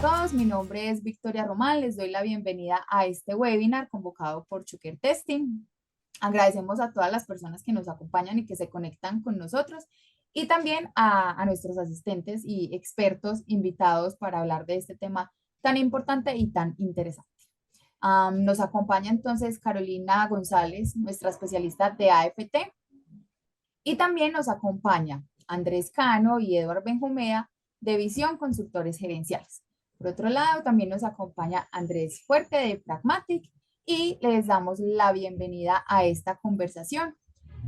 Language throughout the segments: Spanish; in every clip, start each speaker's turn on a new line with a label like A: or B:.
A: todos, mi nombre es Victoria Román, les doy la bienvenida a este webinar convocado por Chuker Testing. Agradecemos a todas las personas que nos acompañan y que se conectan con nosotros y también a nuestros asistentes y expertos invitados para hablar de este tema tan importante y tan interesante. Nos acompaña entonces Carolina González, nuestra especialista de AFT, y también nos acompaña Andrés Cano y Eduard Benjumea de Visión Consultores Gerenciales. Por otro lado, también nos acompaña Andrés Fuerte de Pragmatic y les damos la bienvenida a esta conversación.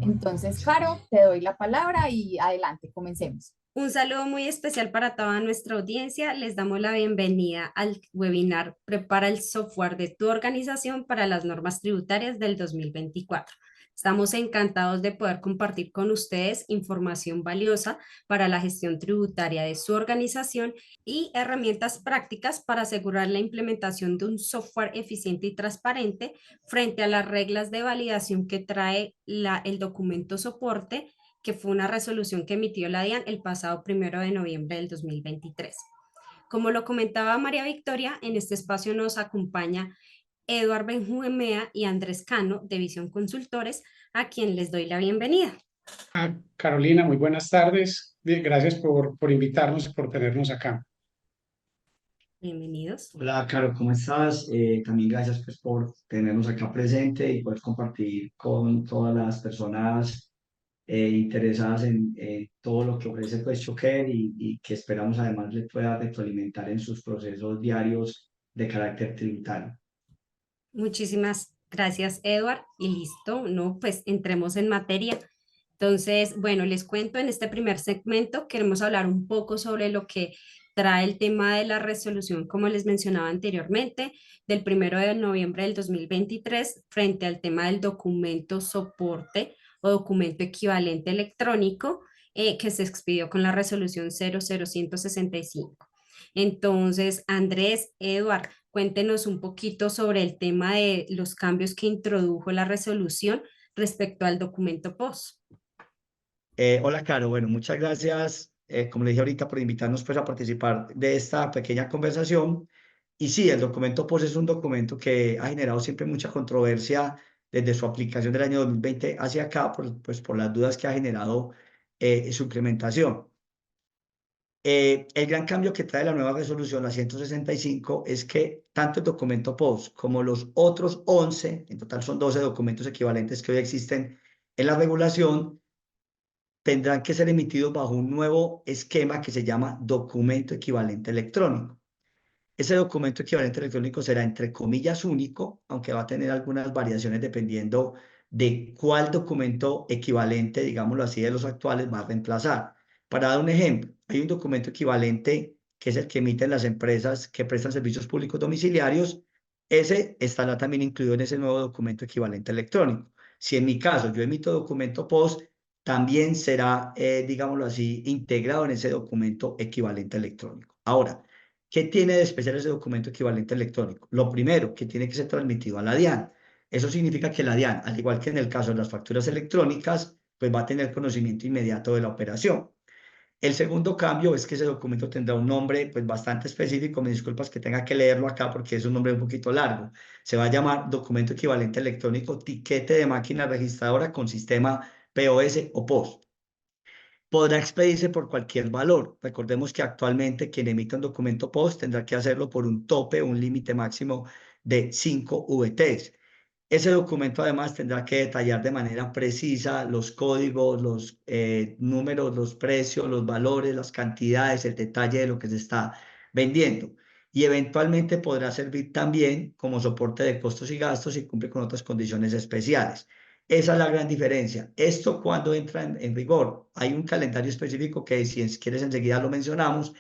A: Entonces, Caro, te doy la palabra y adelante, comencemos.
B: Un saludo muy especial para toda nuestra audiencia. Les damos la bienvenida al webinar Prepara el software de tu organización para las normas tributarias del 2024. Estamos encantados de poder compartir con ustedes información valiosa para la gestión tributaria de su organización y herramientas prácticas para asegurar la implementación de un software eficiente y transparente frente a las reglas de validación que trae el documento soporte, que fue una resolución que emitió la DIAN el pasado 1 de noviembre del 2023. Como lo comentaba María Victoria, en este espacio nos acompaña Eduard Benjumea y Andrés Cano de Visión Consultores, a quien les doy la bienvenida.
C: Carolina, muy buenas tardes. Bien, gracias por invitarnos y por tenernos acá.
B: Bienvenidos.
D: Hola, Caro, ¿cómo estás? También gracias pues, por tenernos acá presente y poder compartir con todas las personas interesadas en todo lo que ofrece pues, Choker y que esperamos además le pueda retroalimentar en sus procesos diarios de carácter tributario.
B: Muchísimas gracias, Eduard. Y listo, ¿no? Pues entremos en materia. Entonces, bueno, les cuento, en este primer segmento queremos hablar un poco sobre lo que trae el tema de la resolución, como les mencionaba anteriormente, del 1 de noviembre del 2023 frente al tema del documento soporte o documento equivalente electrónico que se expidió con la resolución 00165. Entonces, Andrés, Eduard, cuéntenos un poquito sobre el tema de los cambios que introdujo la resolución respecto al documento POS.
D: Hola, Caro. Bueno, muchas gracias, como le dije ahorita, por invitarnos pues, a participar de esta pequeña conversación. Y sí, el documento POS es un documento que ha generado siempre mucha controversia desde su aplicación del año 2020 hacia acá, pues, por las dudas que ha generado su implementación. El gran cambio que trae la nueva resolución, la 165, es que tanto el documento POS como los otros 11, en total son 12 documentos equivalentes que hoy existen en la regulación, tendrán que ser emitidos bajo un nuevo esquema que se llama documento equivalente electrónico. Ese documento equivalente electrónico será entre comillas único, aunque va a tener algunas variaciones dependiendo de cuál documento equivalente, digámoslo así, de los actuales va a reemplazar. Para dar un ejemplo, hay un documento equivalente que es el que emiten las empresas que prestan servicios públicos domiciliarios. Ese estará también incluido en ese nuevo documento equivalente electrónico. Si en mi caso yo emito documento POS, también será, digámoslo así, integrado en ese documento equivalente electrónico. Ahora, ¿qué tiene de especial ese documento equivalente electrónico? Lo primero, que tiene que ser transmitido a la DIAN. Eso significa que la DIAN, al igual que en el caso de las facturas electrónicas, pues va a tener conocimiento inmediato de la operación. El segundo cambio es que ese documento tendrá un nombre pues bastante específico. Me disculpas que tenga que leerlo acá porque es un nombre un poquito largo. Se va a llamar documento equivalente electrónico tiquete de máquina registradora con sistema POS o POS. Podrá expedirse por cualquier valor. Recordemos que actualmente quien emite un documento POS tendrá que hacerlo por un tope, un límite máximo de 5 VTs. Ese documento además tendrá que detallar de manera precisa los códigos, los números, los precios, los valores, las cantidades, el detalle de lo que se está vendiendo. Y eventualmente podrá servir también como soporte de costos y gastos y cumple con otras condiciones especiales. Esa es la gran diferencia. Esto cuando entra en vigor, hay un calendario específico que si quieres enseguida lo mencionamos,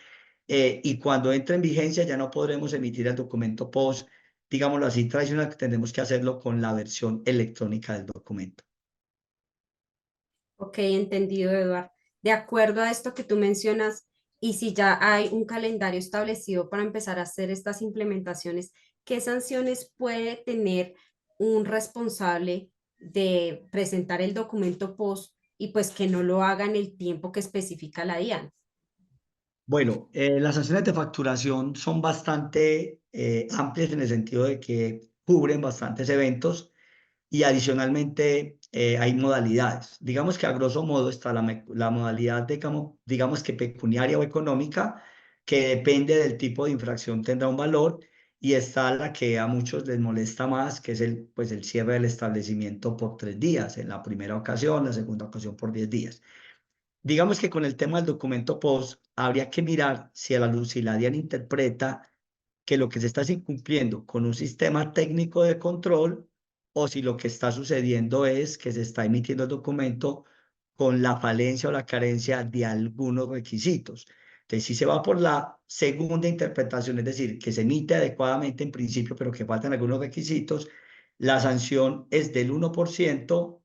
D: y cuando entre en vigencia ya no podremos emitir el documento POS, digámoslo así, tradicional, que tendremos que hacerlo con la versión electrónica del documento.
B: Ok, entendido, Eduard. De acuerdo a esto que tú mencionas, y si ya hay un calendario establecido para empezar a hacer estas implementaciones, ¿qué sanciones puede tener un responsable de presentar el documento POS y pues que no lo haga en el tiempo que especifica la DIAN?
D: Bueno, las sanciones de facturación son bastante amplias en el sentido de que cubren bastantes eventos y adicionalmente hay modalidades. Digamos que a grosso modo está la modalidad, digamos que pecuniaria o económica, que depende del tipo de infracción tendrá un valor, y está la que a muchos les molesta más, que es pues el cierre del establecimiento por 3 días, en la primera ocasión, la segunda ocasión por 10 días. Digamos que con el tema del documento POS, habría que mirar si a la luz, si la DIAN interpreta que lo que se está es incumpliendo con un sistema técnico de control, o si lo que está sucediendo es que se está emitiendo el documento con la falencia o la carencia de algunos requisitos. Entonces, si se va por la segunda interpretación, es decir, que se emite adecuadamente en principio, pero que faltan algunos requisitos, la sanción es del 1%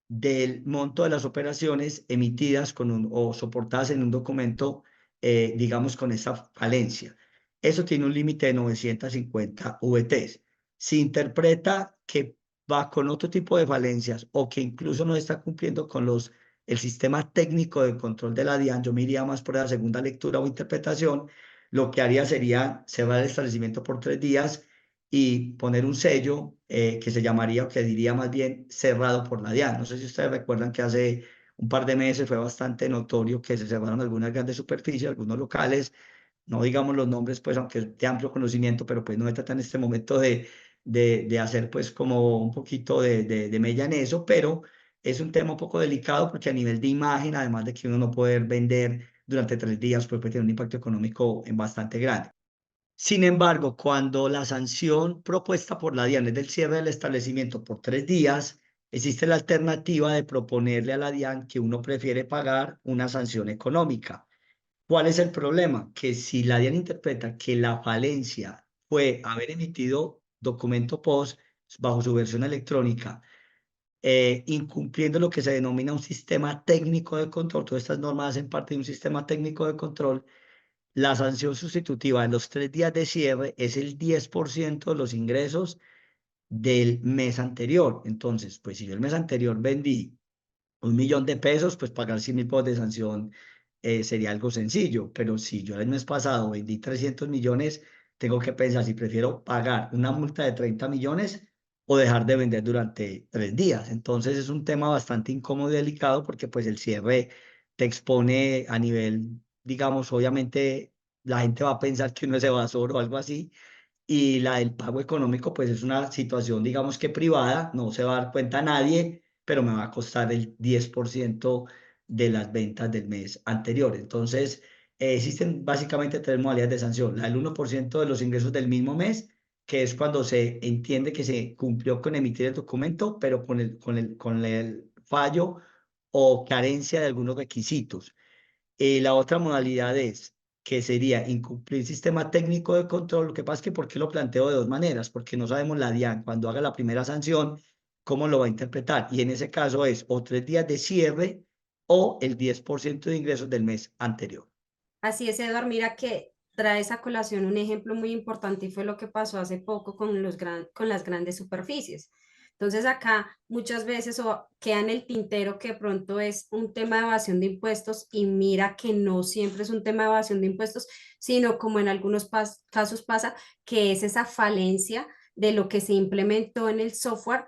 D: del monto de las operaciones emitidas o soportadas en un documento, digamos, con esa falencia. Eso tiene un límite de 950 VTs. Si interpreta que va con otro tipo de falencias o que incluso no está cumpliendo con el sistema técnico de control de la DIAN, yo me iría más por la segunda lectura o interpretación. Lo que haría sería cerrar el establecimiento por 3 días y poner un sello que se llamaría, o que diría más bien, cerrado por la DIAN. No sé si ustedes recuerdan que hace un par de meses fue bastante notorio que se cerraron algunas grandes superficies, algunos locales, no digamos los nombres, pues aunque es de amplio conocimiento, pero pues no me trata en este momento de hacer pues como un poquito de mella en eso, pero es un tema un poco delicado porque a nivel de imagen, además de que uno no puede vender durante 3 días, pues puede tener un impacto económico bastante grande. Sin embargo, cuando la sanción propuesta por la DIAN es del cierre del establecimiento por 3 días, existe la alternativa de proponerle a la DIAN que uno prefiere pagar una sanción económica. ¿Cuál es el problema? Que si la DIAN interpreta que la falencia fue haber emitido documento POS bajo su versión electrónica, incumpliendo lo que se denomina un sistema técnico de control, todas estas normas hacen parte de un sistema técnico de control, la sanción sustitutiva en los 3 días de cierre es el 10% de los ingresos del mes anterior. Entonces, pues si yo el mes anterior vendí 1.000.000 de pesos, pues pagar 100.000 pesos de sanción sería algo sencillo. Pero si yo el mes pasado vendí 300 millones, tengo que pensar si prefiero pagar una multa de 30 millones o dejar de vender durante 3 días. Entonces es un tema bastante incómodo y delicado porque pues el cierre te expone a nivel, digamos, obviamente la gente va a pensar que uno es evasor o algo así, y la del pago económico, pues es una situación, digamos que privada, no se va a dar cuenta nadie, pero me va a costar el 10% de las ventas del mes anterior. Entonces, existen básicamente 3 modalidades de sanción. La del 1% de los ingresos del mismo mes, que es cuando se entiende que se cumplió con emitir el documento, pero con el fallo o carencia de algunos requisitos. La otra modalidad es que sería incumplir sistema técnico de control. Lo que pasa es que, ¿por qué lo planteo de dos maneras? Porque no sabemos la DIAN cuando haga la primera sanción cómo lo va a interpretar. Y en ese caso es o 3 días de cierre o el 10% de ingresos del mes anterior.
B: Así es, Eduard, mira que traes a colación un ejemplo muy importante y fue lo que pasó hace poco con con las grandes superficies. Entonces acá muchas veces queda en el tintero que de pronto es un tema de evasión de impuestos y mira que no siempre es un tema de evasión de impuestos, sino como en algunos casos pasa, que es esa falencia de lo que se implementó en el software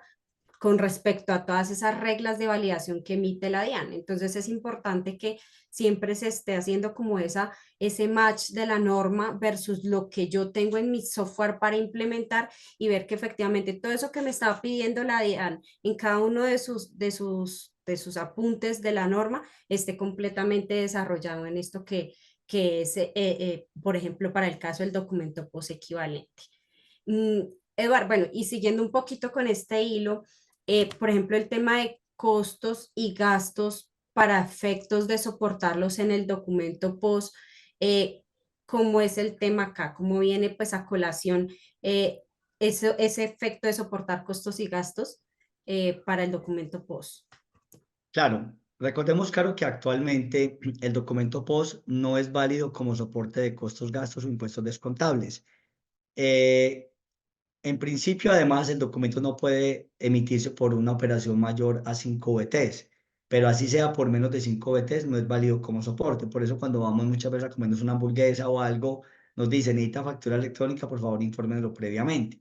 B: con respecto a todas esas reglas de validación que emite la DIAN. Entonces es importante que siempre se esté haciendo como ese match de la norma versus lo que yo tengo en mi software para implementar y ver que efectivamente todo eso que me estaba pidiendo la DIAN en cada uno de sus apuntes de la norma esté completamente desarrollado en esto que es, por ejemplo, para el caso del documento posequivalente. Eduardo, bueno, y siguiendo un poquito con este hilo, por ejemplo, el tema de costos y gastos para efectos de soportarlos en el documento POS, eh, ¿cómo es el tema acá? ¿Cómo viene pues a colación ese efecto de soportar costos y gastos para el documento POS?
D: Claro, recordemos, claro, que actualmente el documento POS no es válido como soporte de costos, gastos o impuestos descontables. Eh, En principio, además, el documento no puede emitirse por una operación mayor a 5 VTs, pero así sea por menos de 5 BTs, no es válido como soporte. Por eso cuando vamos muchas veces a comernos una hamburguesa o algo, nos dicen, necesita factura electrónica, por favor, infórmenlo previamente.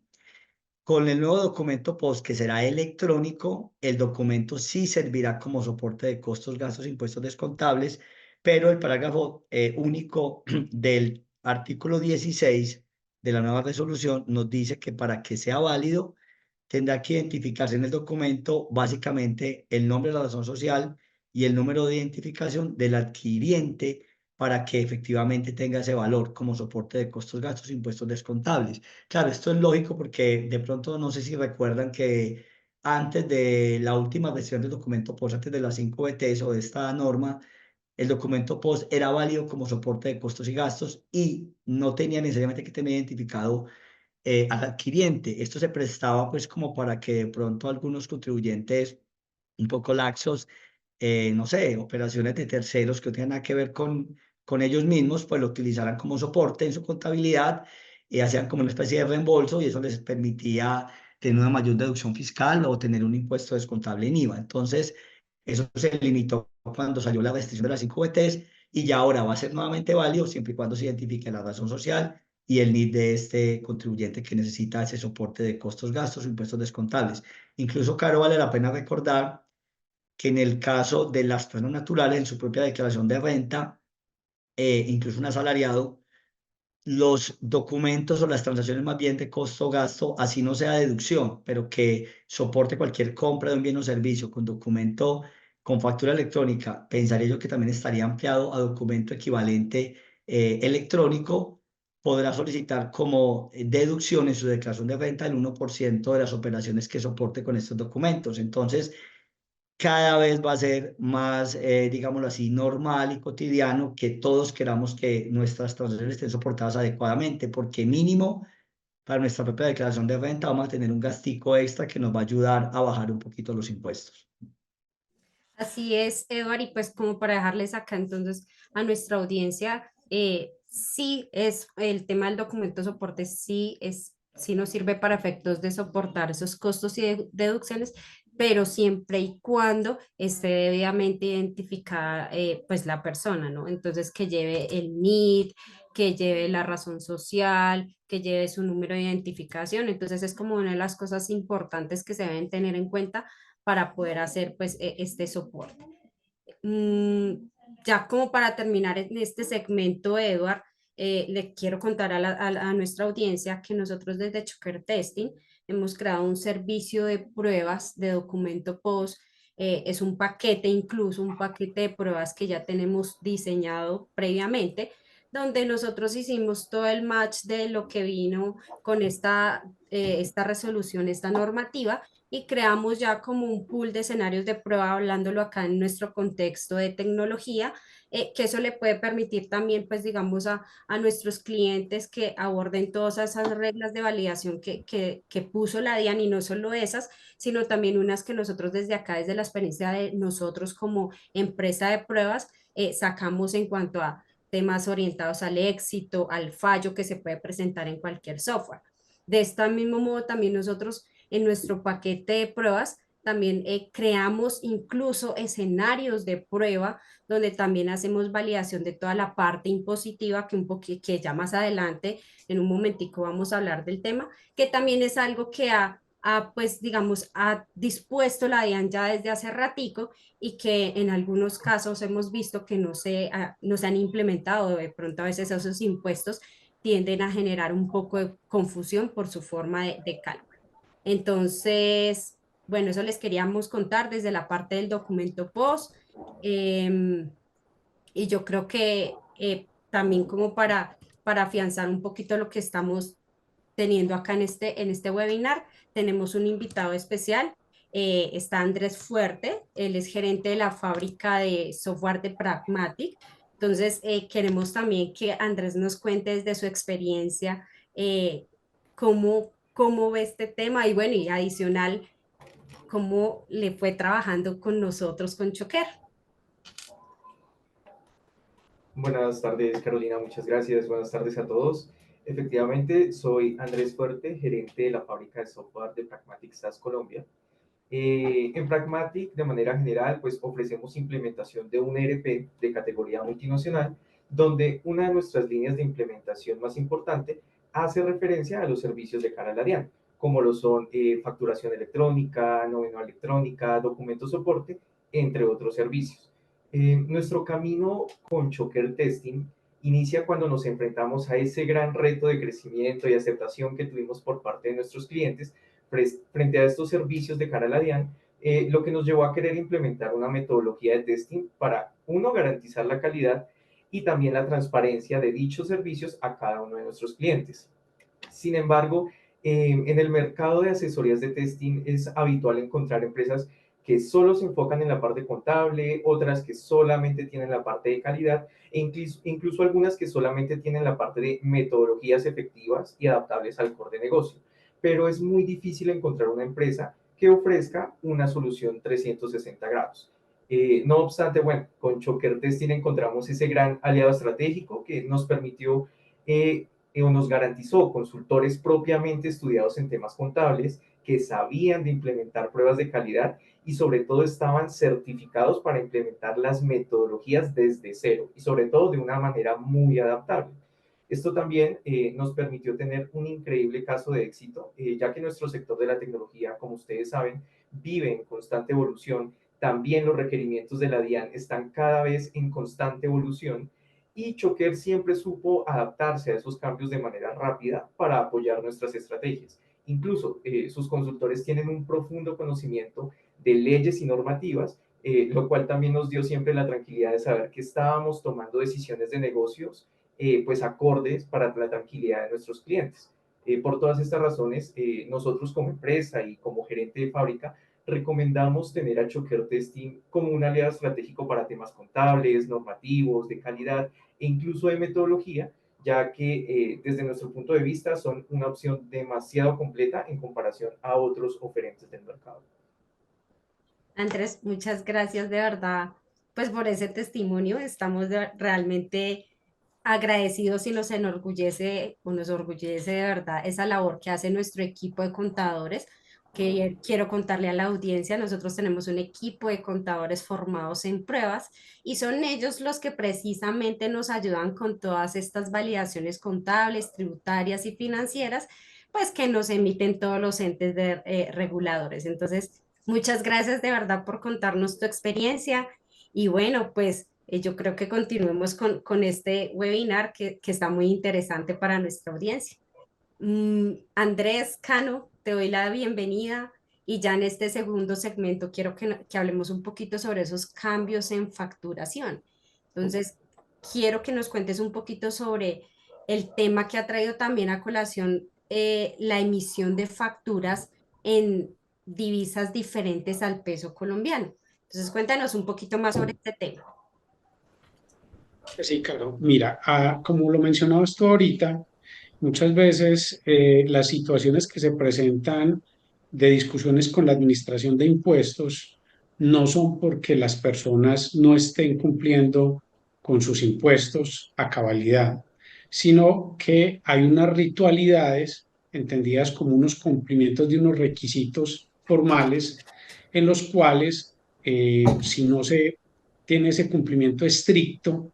D: Con el nuevo documento POS, que será electrónico, el documento sí servirá como soporte de costos, gastos, impuestos descontables, pero el parágrafo único del artículo 16 de la nueva resolución nos dice que para que sea válido, tendrá que identificarse en el documento básicamente el nombre de la razón social y el número de identificación del adquiriente para que efectivamente tenga ese valor como soporte de costos, gastos, impuestos descontables. Claro, esto es lógico porque de pronto no sé si recuerdan que antes de la última versión del documento POS, antes de las 5 BTs o de esta norma, el documento POS era válido como soporte de costos y gastos y no tenía necesariamente que tener identificado al adquiriente. Esto se prestaba pues como para que de pronto algunos contribuyentes un poco laxos, no sé, operaciones de terceros que no tienen nada que ver con ellos mismos, pues lo utilizaran como soporte en su contabilidad y hacían como una especie de reembolso y eso les permitía tener una mayor deducción fiscal o tener un impuesto descontable en IVA. Entonces, eso se limitó cuando salió la restricción de las 5 BTs y ya ahora va a ser nuevamente válido siempre y cuando se identifique la razón social y el NID de este contribuyente que necesita ese soporte de costos, gastos o impuestos descontables. Incluso, Caro, vale la pena recordar que en el caso de las personas naturales, en su propia declaración de renta, incluso un asalariado, los documentos o las transacciones más bien de costo-gasto, así no sea deducción, pero que soporte cualquier compra de un bien o servicio con documento con factura electrónica, pensaría yo que también estaría ampliado a documento equivalente electrónico, podrá solicitar como deducción en su declaración de renta el 1% de las operaciones que soporte con estos documentos. Entonces, cada vez va a ser más, digámoslo así, normal y cotidiano que todos queramos que nuestras transacciones estén soportadas adecuadamente, porque mínimo para nuestra propia declaración de renta vamos a tener un gastico extra que nos va a ayudar a bajar un poquito los impuestos.
B: Así es, Eduard, y pues como para dejarles acá entonces a nuestra audiencia, sí es el tema del documento de soporte, sí nos sirve para efectos de soportar esos costos y deducciones, pero siempre y cuando esté debidamente identificada pues la persona, ¿no? Entonces que lleve el NID, que lleve la razón social, que lleve su número de identificación. Entonces es como una de las cosas importantes que se deben tener en cuenta para poder hacer pues este soporte. Mm, ya como para terminar en este segmento, Edward, le quiero contar a nuestra audiencia que nosotros desde Choker Testing hemos creado un servicio de pruebas de documento POS. Es un paquete, incluso un paquete de pruebas que ya tenemos diseñado previamente, donde nosotros hicimos todo el match de lo que vino con esta resolución, esta normativa, y creamos ya como un pool de escenarios de prueba, hablándolo acá en nuestro contexto de tecnología, que eso le puede permitir también, pues digamos, a nuestros clientes que aborden todas esas reglas de validación que puso la DIAN, y no solo esas, sino también unas que nosotros desde acá, desde la experiencia de nosotros como empresa de pruebas, sacamos en cuanto a temas orientados al éxito, al fallo que se puede presentar en cualquier software. De este mismo modo, también nosotros en nuestro paquete de pruebas también creamos incluso escenarios de prueba donde también hacemos validación de toda la parte impositiva que ya más adelante, en un momentico vamos a hablar del tema, que también es algo que pues digamos, ha dispuesto la DIAN ya desde hace ratico, y que en algunos casos hemos visto que no se han implementado. De pronto a veces esos impuestos tienden a generar un poco de confusión por su forma de cálculo. Entonces, bueno, eso les queríamos contar desde la parte del documento POS. Y yo creo que también como para afianzar un poquito lo que estamos teniendo acá en este webinar, tenemos un invitado especial. Está Andrés Fuerte, él es gerente de la fábrica de software de Pragmatic. Entonces, queremos también que Andrés nos cuente desde su experiencia cómo ve este tema, y bueno, y adicional, cómo le fue trabajando con nosotros, con Choker.
E: Buenas tardes, Carolina, muchas gracias. Buenas tardes a todos. Efectivamente, soy Andrés Fuerte, gerente de la fábrica de software de Pragmatic SaaS Colombia. En Pragmatic, de manera general, pues ofrecemos implementación de un ERP de categoría multinacional, donde una de nuestras líneas de implementación más importante hace referencia a los servicios de cara a la DIAN, como lo son facturación electrónica, novena electrónica, documento soporte, entre otros servicios. Nuestro camino con Choker Testing inicia cuando nos enfrentamos a ese gran reto de crecimiento y aceptación que tuvimos por parte de nuestros clientes frente a estos servicios de cara a la DIAN, lo que nos llevó a querer implementar una metodología de testing para, uno, garantizar la calidad y también la transparencia de dichos servicios a cada uno de nuestros clientes. Sin embargo, en el mercado de asesorías de testing es habitual encontrar empresas que solo se enfocan en la parte contable, otras que solamente tienen la parte de calidad e incluso algunas que solamente tienen la parte de metodologías efectivas y adaptables al core de negocio. Pero es muy difícil encontrar una empresa que ofrezca una solución 360 grados. No obstante, bueno, con Choker Testing encontramos ese gran aliado estratégico que nos permitió o nos garantizó consultores propiamente estudiados en temas contables que sabían de implementar pruebas de calidad y sobre todo estaban certificados para implementar las metodologías desde cero y sobre todo de una manera muy adaptable. Esto también nos permitió tener un increíble caso de éxito, ya que nuestro sector de la tecnología, como ustedes saben, vive en constante evolución. También los requerimientos de la DIAN están cada vez en constante evolución y Choker siempre supo adaptarse a esos cambios de manera rápida para apoyar nuestras estrategias. Incluso sus consultores tienen un profundo conocimiento de leyes y normativas, lo cual también nos dio siempre la tranquilidad de saber que estábamos tomando decisiones de negocios pues acordes para la tranquilidad de nuestros clientes. Por todas estas razones, nosotros como empresa y como gerente de fábrica recomendamos tener a Choker Testing como un aliado estratégico para temas contables, normativos, de calidad e incluso de metodología, ya que desde nuestro punto de vista son una opción demasiado completa en comparación a otros oferentes del mercado.
B: Andrés, muchas gracias de verdad, pues por ese testimonio. Estamos realmente agradecidos y nos enorgullece o nos orgullece de verdad esa labor que hace nuestro equipo de contadores, que quiero contarle a la audiencia, nosotros tenemos un equipo de contadores formados en pruebas y son ellos los que precisamente nos ayudan con todas estas validaciones contables, tributarias y financieras, pues que nos emiten todos los entes reguladores. Entonces, muchas gracias de verdad por contarnos tu experiencia y bueno, pues yo creo que continuemos con este webinar que está muy interesante para nuestra audiencia. Andrés Cano, te doy la bienvenida y ya en este segundo segmento quiero que hablemos un poquito sobre esos cambios en facturación. Entonces, quiero que nos cuentes un poquito sobre el tema que ha traído también a colación la emisión de facturas en divisas diferentes al peso colombiano. Entonces, cuéntanos un poquito más sobre este tema.
C: Sí, claro. Mira, como lo mencionabas tú ahorita, muchas veces las situaciones que se presentan de discusiones con la administración de impuestos no son porque las personas no estén cumpliendo con sus impuestos a cabalidad, sino que hay unas ritualidades entendidas como unos cumplimientos de unos requisitos formales en los cuales si no se tiene ese cumplimiento estricto,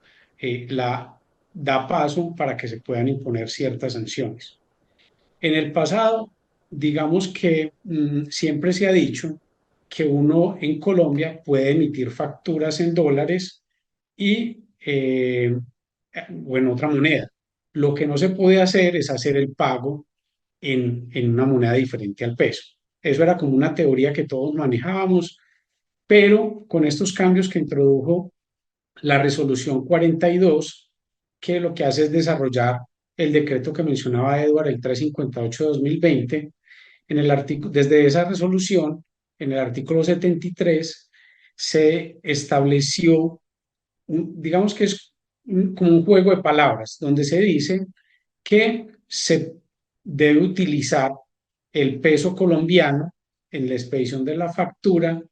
C: la da paso para que se puedan imponer ciertas sanciones. En el pasado, digamos que siempre se ha dicho que uno en Colombia puede emitir facturas en dólares y o en otra moneda. Lo que no se puede hacer es hacer el pago en una moneda diferente al peso. Eso era como una teoría que todos manejábamos, pero con estos cambios que introdujo la resolución 42, que lo que hace es desarrollar el decreto que mencionaba Edward, el 358 de 2020, en el artículo, desde esa resolución, en el artículo 73, se estableció, digamos que es como un juego de palabras, donde se dice que se debe utilizar el peso colombiano en la expedición de la factura,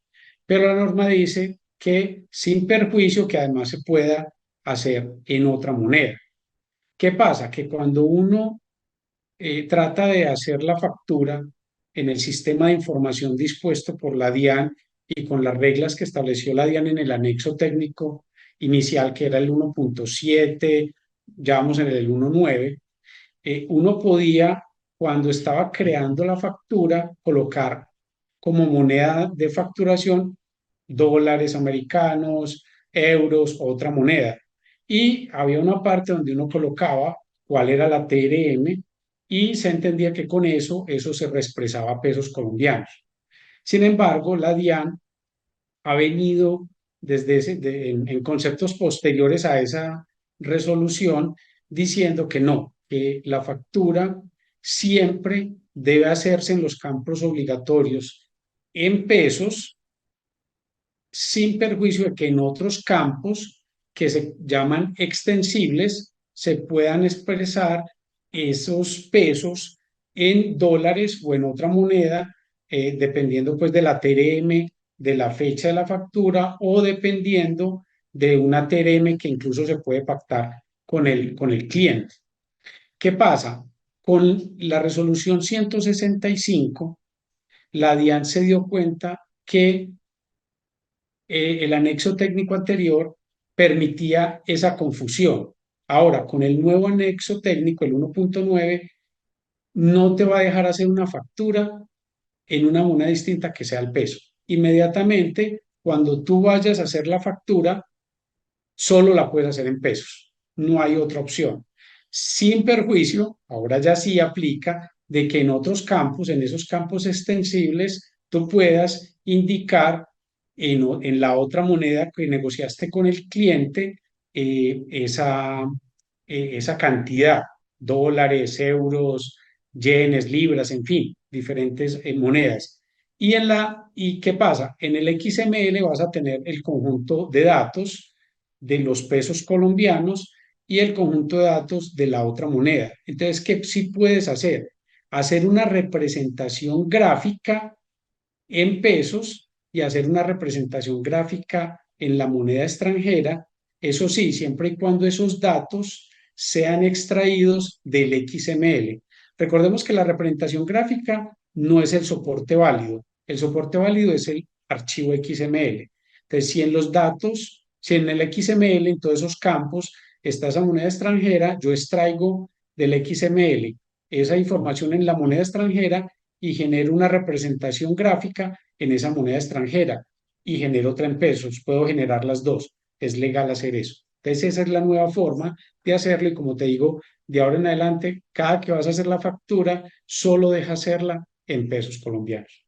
C: pero la norma dice que sin perjuicio que además se pueda hacer en otra moneda. ¿Qué pasa? Que cuando uno trata de hacer la factura en el sistema de información dispuesto por la DIAN y con las reglas que estableció la DIAN en el anexo técnico inicial, que era el 1.7, ya vamos en el 1.9, uno podía, cuando estaba creando la factura, colocar como moneda de facturación dólares americanos, euros, otra moneda. Y había una parte donde uno colocaba cuál era la TRM y se entendía que con eso se reexpresaba a pesos colombianos. Sin embargo, la DIAN ha venido en conceptos posteriores a esa resolución diciendo que no, que la factura siempre debe hacerse en los campos obligatorios en pesos, sin perjuicio de que en otros campos que se llaman extensibles se puedan expresar esos pesos en dólares o en otra moneda, dependiendo pues de la TRM, de la fecha de la factura o dependiendo de una TRM que incluso se puede pactar con el cliente. ¿Qué pasa? Con la resolución 165, la DIAN se dio cuenta que el anexo técnico anterior permitía esa confusión. Ahora, con el nuevo anexo técnico, el 1.9, no te va a dejar hacer una factura en una moneda distinta que sea el peso. Inmediatamente, cuando tú vayas a hacer la factura, solo la puedes hacer en pesos. No hay otra opción. Sin perjuicio, ahora ya sí aplica de que en otros campos, en esos campos extensibles, tú puedas indicar en la otra moneda que negociaste con el cliente esa cantidad, dólares, euros, yenes, libras, en fin, diferentes monedas. ¿Y qué pasa? En el XML vas a tener el conjunto de datos de los pesos colombianos y el conjunto de datos de la otra moneda. Entonces, ¿qué sí puedes hacer? Hacer una representación gráfica en pesos y hacer una representación gráfica en la moneda extranjera, eso sí, siempre y cuando esos datos sean extraídos del XML. Recordemos que la representación gráfica no es el soporte válido, el soporte válido es el archivo XML. Entonces, si en los datos, si en el XML, en todos esos campos, está esa moneda extranjera, yo extraigo del XML esa información en la moneda extranjera y genero una representación gráfica en esa moneda extranjera y genero otra en pesos. Puedo generar las dos. Es legal hacer eso. Entonces, esa es la nueva forma de hacerlo y como te digo, de ahora en adelante, cada que vas a hacer la factura, solo deja hacerla en pesos colombianos.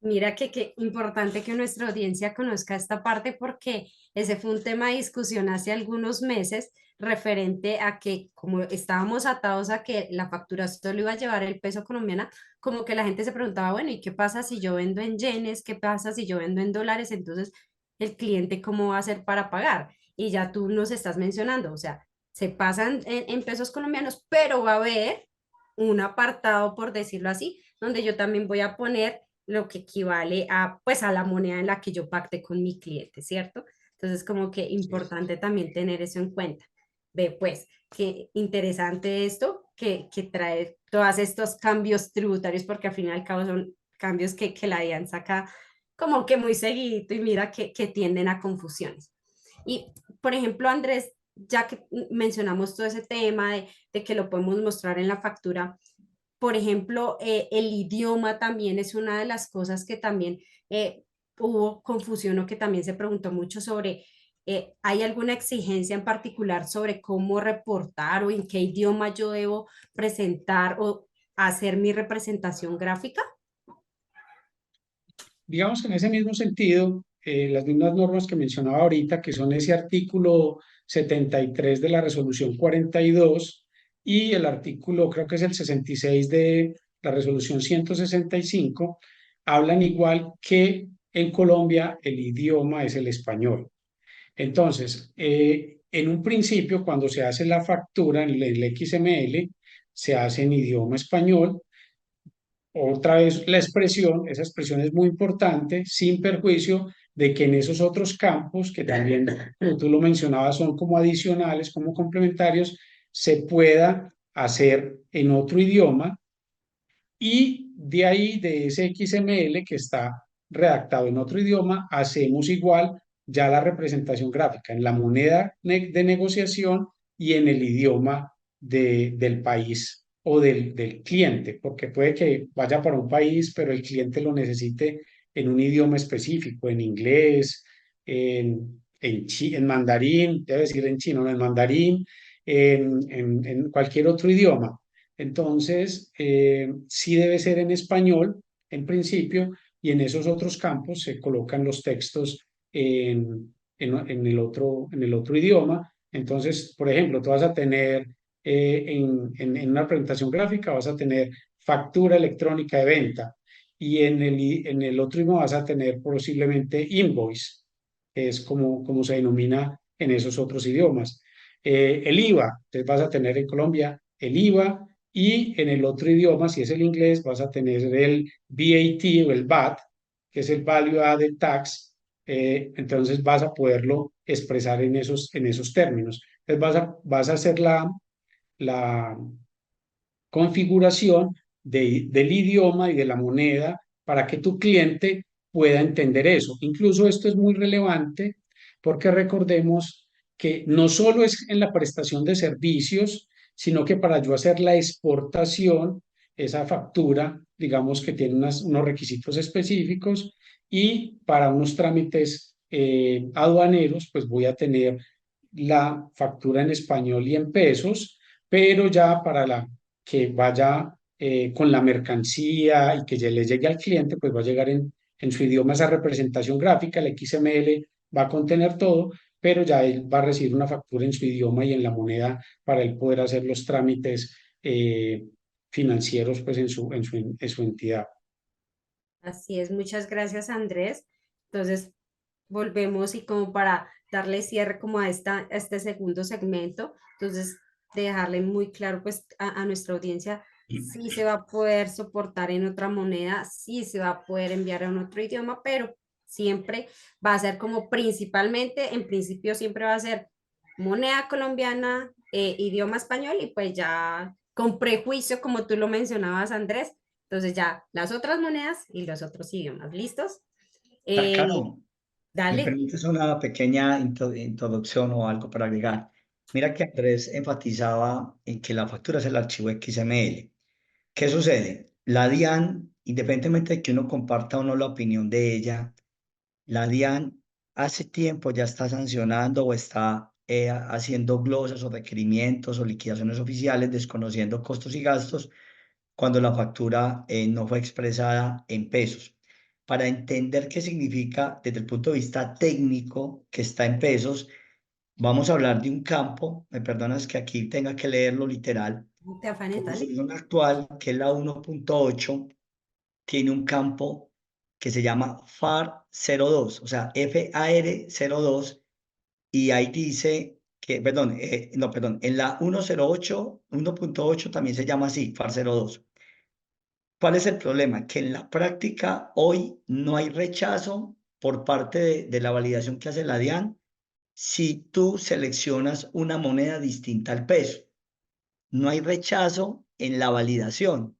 B: Mira que importante que nuestra audiencia conozca esta parte porque ese fue un tema de discusión hace algunos meses referente a que como estábamos atados a que la factura solo iba a llevar el peso colombiano, como que la gente se preguntaba, bueno, ¿y qué pasa si yo vendo en yenes? ¿Qué pasa si yo vendo en dólares? Entonces, ¿el cliente cómo va a hacer para pagar? Y ya tú nos estás mencionando, o sea, se pasan en pesos colombianos, pero va a haber un apartado, por decirlo así, donde yo también voy a poner lo que equivale a, pues, a la moneda en la que yo pacte con mi cliente, ¿cierto? Entonces, como que importante también tener eso en cuenta. Ve, pues, qué interesante esto que trae todos estos cambios tributarios, porque al fin y al cabo son cambios que la DIAN saca como que muy seguidito y mira que tienden a confusiones. Y, por ejemplo, Andrés, ya que mencionamos todo ese tema de que lo podemos mostrar en la factura, por ejemplo, el idioma también es una de las cosas que también hubo confusión o que también se preguntó mucho sobre, ¿hay alguna exigencia en particular sobre cómo reportar o en qué idioma yo debo presentar o hacer mi representación gráfica?
C: Digamos que en ese mismo sentido, las mismas normas que mencionaba ahorita, que son ese artículo 73 de la resolución 42 y el artículo, creo que es el 66 de la resolución 165, hablan igual que en Colombia el idioma es el español. Entonces, en un principio, cuando se hace la factura en el XML, se hace en idioma español. Otra vez la expresión, esa expresión es muy importante, sin perjuicio de que en esos otros campos, que también, como tú lo mencionabas, son como adicionales, como complementarios, se pueda hacer en otro idioma y de ahí, de ese XML que está redactado en otro idioma, hacemos igual ya la representación gráfica en la moneda de negociación y en el idioma del país o del cliente, porque puede que vaya para un país, pero el cliente lo necesite en un idioma específico, en inglés, en mandarín, debe decir en chino, no, en mandarín, en cualquier otro idioma. Entonces, sí debe ser en español en principio y en esos otros campos se colocan los textos en el otro idioma. Entonces, por ejemplo, tú vas a tener en una presentación gráfica, vas a tener factura electrónica de venta y en el otro idioma vas a tener posiblemente invoice, que es como se denomina en esos otros idiomas. El IVA, entonces vas a tener en Colombia el IVA y en el otro idioma, si es el inglés, vas a tener el VAT o el VAT, que es el Value Added Tax. Entonces vas a poderlo expresar en esos términos. Entonces vas a hacer la configuración del idioma y de la moneda para que tu cliente pueda entender eso. Incluso esto es muy relevante porque recordemos que no solo es en la prestación de servicios, sino que para yo hacer la exportación, esa factura, digamos que tiene unos requisitos específicos y para unos trámites aduaneros, pues voy a tener la factura en español y en pesos, pero ya para la que vaya con la mercancía y que ya le llegue al cliente, pues va a llegar en su idioma esa representación gráfica, el XML va a contener todo, pero ya él va a recibir una factura en su idioma y en la moneda para él poder hacer los trámites financieros pues en su entidad.
B: Así es, muchas gracias, Andrés. Entonces, volvemos y como para darle cierre como a este segundo segmento, entonces dejarle muy claro pues a nuestra audiencia si se va a poder soportar en otra moneda, si se va a poder enviar en otro idioma, pero siempre va a ser como principalmente, en principio siempre va a ser moneda colombiana, idioma español y pues ya con prejuicio, como tú lo mencionabas, Andrés, entonces ya las otras monedas y los otros idiomas, ¿listos? Eh,
D: Caro, ¿me
B: dale.
D: permites una pequeña introducción o algo para agregar? Mira que Andrés enfatizaba en que la factura es el archivo XML. ¿Qué sucede? La DIAN, independientemente de que uno comparta o no la opinión de ella, la DIAN hace tiempo ya está sancionando o está haciendo glosas o requerimientos o liquidaciones oficiales desconociendo costos y gastos cuando la factura no fue expresada en pesos. Para entender qué significa desde el punto de vista técnico que está en pesos, vamos a hablar de un campo, me perdonas que aquí tenga que leerlo literal,
B: No te afanes,
D: con la
B: dale.
D: solución actual, que es la 1.8, tiene un campo que se llama FAR02, o sea, FAR02, y ahí dice que, perdón, no, perdón, en la 108, 1.8 también se llama así, FAR02. ¿Cuál es el problema? Que en la práctica hoy no hay rechazo por parte de la validación que hace la DIAN si tú seleccionas una moneda distinta al peso. No hay rechazo en la validación,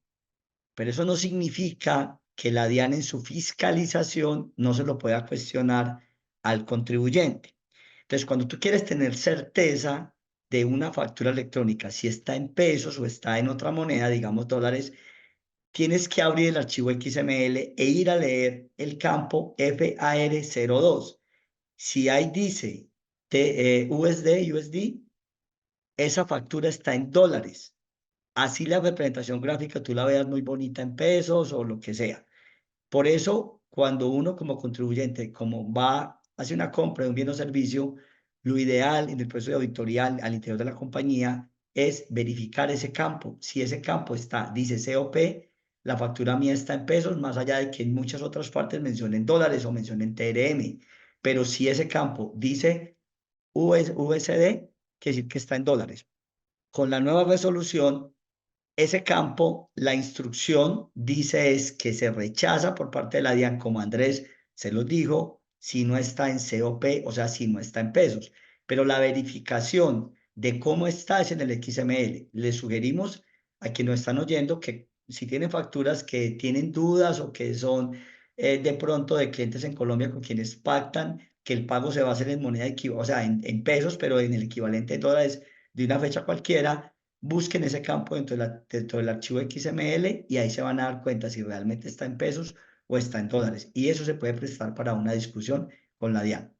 D: pero eso no significa que la DIAN en su fiscalización no se lo pueda cuestionar al contribuyente. Entonces, cuando tú quieres tener certeza de una factura electrónica, si está en pesos o está en otra moneda, digamos dólares, tienes que abrir el archivo XML e ir a leer el campo FAR02. Si ahí dice USD, esa factura está en dólares. Así la representación gráfica tú la veas muy bonita en pesos o lo que sea. Por eso, cuando uno como contribuyente, como va, hace una compra de un bien o servicio, lo ideal en el proceso de auditoría al interior de la compañía es verificar ese campo. Si ese campo está, dice COP, la factura mía está en pesos, más allá de que en muchas otras partes mencionen dólares o mencionen TRM. Pero si ese campo dice USD, quiere decir que está en dólares. Con la nueva resolución, ese campo, la instrucción dice es que se rechaza por parte de la DIAN, como Andrés se lo dijo, si no está en COP, o sea, si no está en pesos. Pero la verificación de cómo está es en el XML. Le sugerimos a quienes nos están oyendo que si tienen facturas que tienen dudas o que son de pronto de clientes en Colombia con quienes pactan que el pago se va a hacer en moneda equivalente, o sea, en pesos, pero en el equivalente en dólares de una fecha cualquiera, busquen ese campo dentro del archivo XML y ahí se van a dar cuenta si realmente está en pesos o está en dólares. Y eso se puede prestar para una discusión con la DIAN.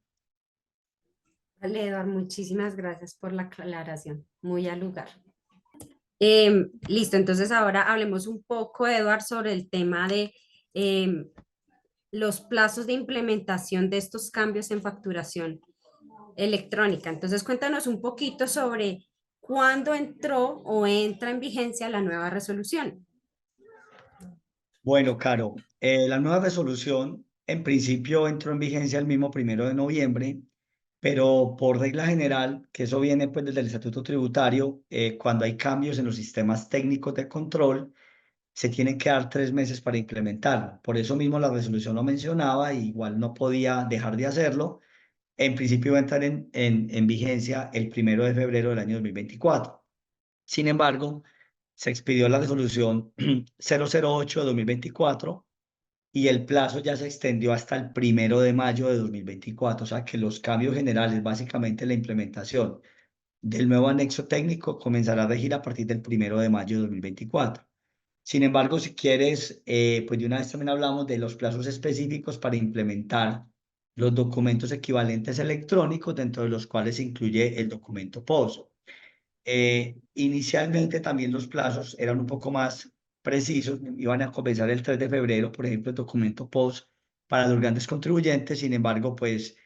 B: Vale, Eduard, muchísimas gracias por la aclaración. Muy al lugar. Listo, entonces ahora hablemos un poco, Eduard, sobre el tema de los plazos de implementación de estos cambios en facturación electrónica. Entonces, cuéntanos un poquito sobre cuándo entró o entra en vigencia la nueva resolución.
D: Bueno, Caro, la nueva resolución en principio entró en vigencia el mismo 1 de noviembre, pero por regla general, que eso viene pues desde el Estatuto Tributario, cuando hay cambios en los sistemas técnicos de control, se tienen que dar 3 meses para implementarlo. Por eso mismo la resolución lo mencionaba, y igual no podía dejar de hacerlo. En principio va a entrar en vigencia el 1 de febrero del año 2024. Sin embargo, se expidió la resolución 008 de 2024 y el plazo ya se extendió hasta el 1 de mayo de 2024. O sea que los cambios generales, básicamente la implementación del nuevo anexo técnico, comenzará a regir a partir del 1 de mayo de 2024. Sin embargo, si quieres, pues de una vez también hablamos de los plazos específicos para implementar los documentos equivalentes electrónicos, dentro de los cuales se incluye el documento POS. Inicialmente también los plazos eran un poco más precisos, iban a comenzar el 3 de febrero, por ejemplo, el documento POS para los grandes contribuyentes. Sin embargo, pues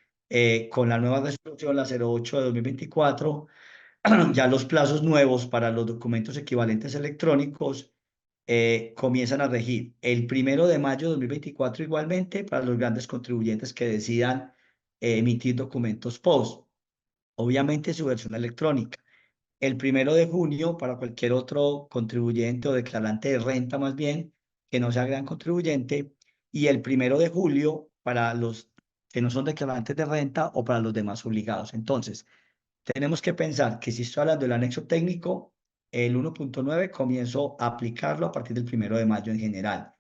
D: con la nueva resolución, la 08 de 2024, ya los plazos nuevos para los documentos equivalentes electrónicos comienzan a regir el 1 de mayo de 2024 igualmente para los grandes contribuyentes que decidan emitir documentos POS, obviamente su versión electrónica. El 1 de junio para cualquier otro contribuyente o declarante de renta más bien, que no sea gran contribuyente, y el 1 de julio para los que no son declarantes de renta o para los demás obligados. Entonces, tenemos que pensar que si estoy hablando del anexo técnico, el 1.9 comienzo a aplicarlo a partir del 1 de mayo en general.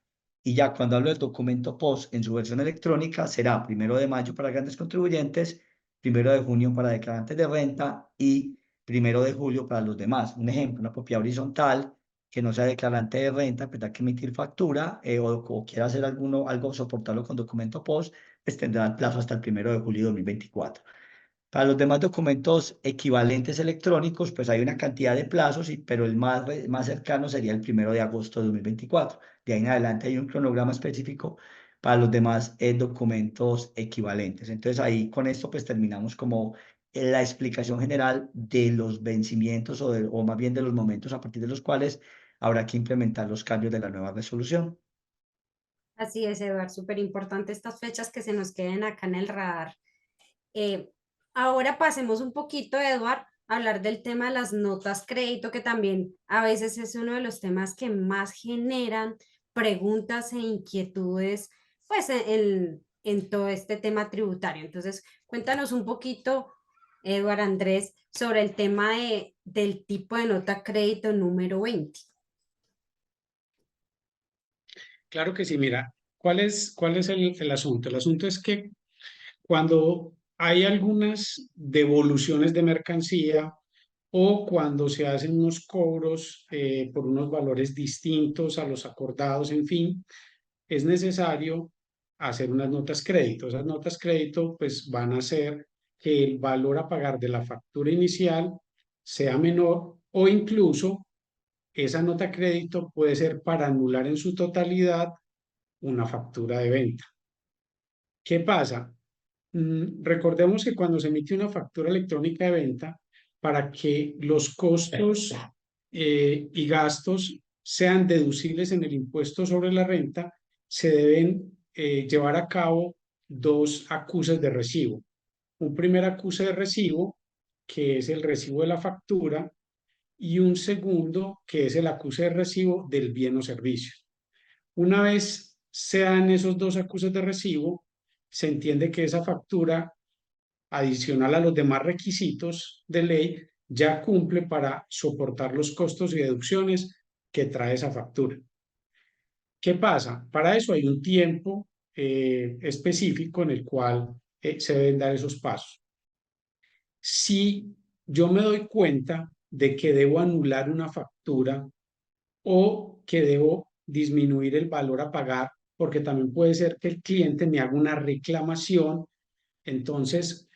D: Y ya cuando hablo del documento POS en su versión electrónica, será 1 de mayo para grandes contribuyentes, 1 de junio para declarantes de renta y 1 de julio para los demás. Un ejemplo, una propiedad horizontal que no sea declarante de renta, tendrá que emitir factura o quiera hacer algo, soportarlo con documento POS, pues tendrá el plazo hasta el 1 de julio de 2024. Para los demás documentos equivalentes electrónicos, pues hay una cantidad de plazos, pero el más cercano sería el 1 de agosto de 2024. De ahí en adelante hay un cronograma específico para los demás documentos equivalentes. Entonces ahí con esto pues terminamos como la explicación general de los vencimientos o más bien de los momentos a partir de los cuales habrá que implementar los cambios de la nueva resolución.
B: Así es, Eduard, súper importante estas fechas que se nos queden acá en el radar. Eh, Ahora pasemos un poquito, Eduard, a hablar del tema de las notas crédito, que también a veces es uno de los temas que más generan preguntas e inquietudes, pues en todo este tema tributario. Entonces, cuéntanos un poquito, Eduard Andrés, sobre el tema del tipo de nota crédito número 20.
C: Claro que sí, mira, ¿cuál es el asunto? El asunto es que cuando hay algunas devoluciones de mercancía o cuando se hacen unos cobros por unos valores distintos a los acordados, en fin, es necesario hacer unas notas crédito. Esas notas crédito pues van a hacer que el valor a pagar de la factura inicial sea menor, o incluso esa nota crédito puede ser para anular en su totalidad una factura de venta. ¿Qué pasa? Recordemos que cuando se emite una factura electrónica de venta, para que los costos y gastos sean deducibles en el impuesto sobre la renta, se deben llevar a cabo dos acuses de recibo. Un primer acuse de recibo, que es el recibo de la factura, y un segundo, que es el acuse de recibo del bien o servicio. Una vez sean esos dos acuses de recibo, se entiende que esa factura, adicional a los demás requisitos de ley, ya cumple para soportar los costos y deducciones que trae esa factura. ¿Qué pasa? Para eso hay un tiempo específico en el cual se deben dar esos pasos. Si yo me doy cuenta de que debo anular una factura o que debo disminuir el valor a pagar, porque también puede ser que el cliente me haga una reclamación, entonces,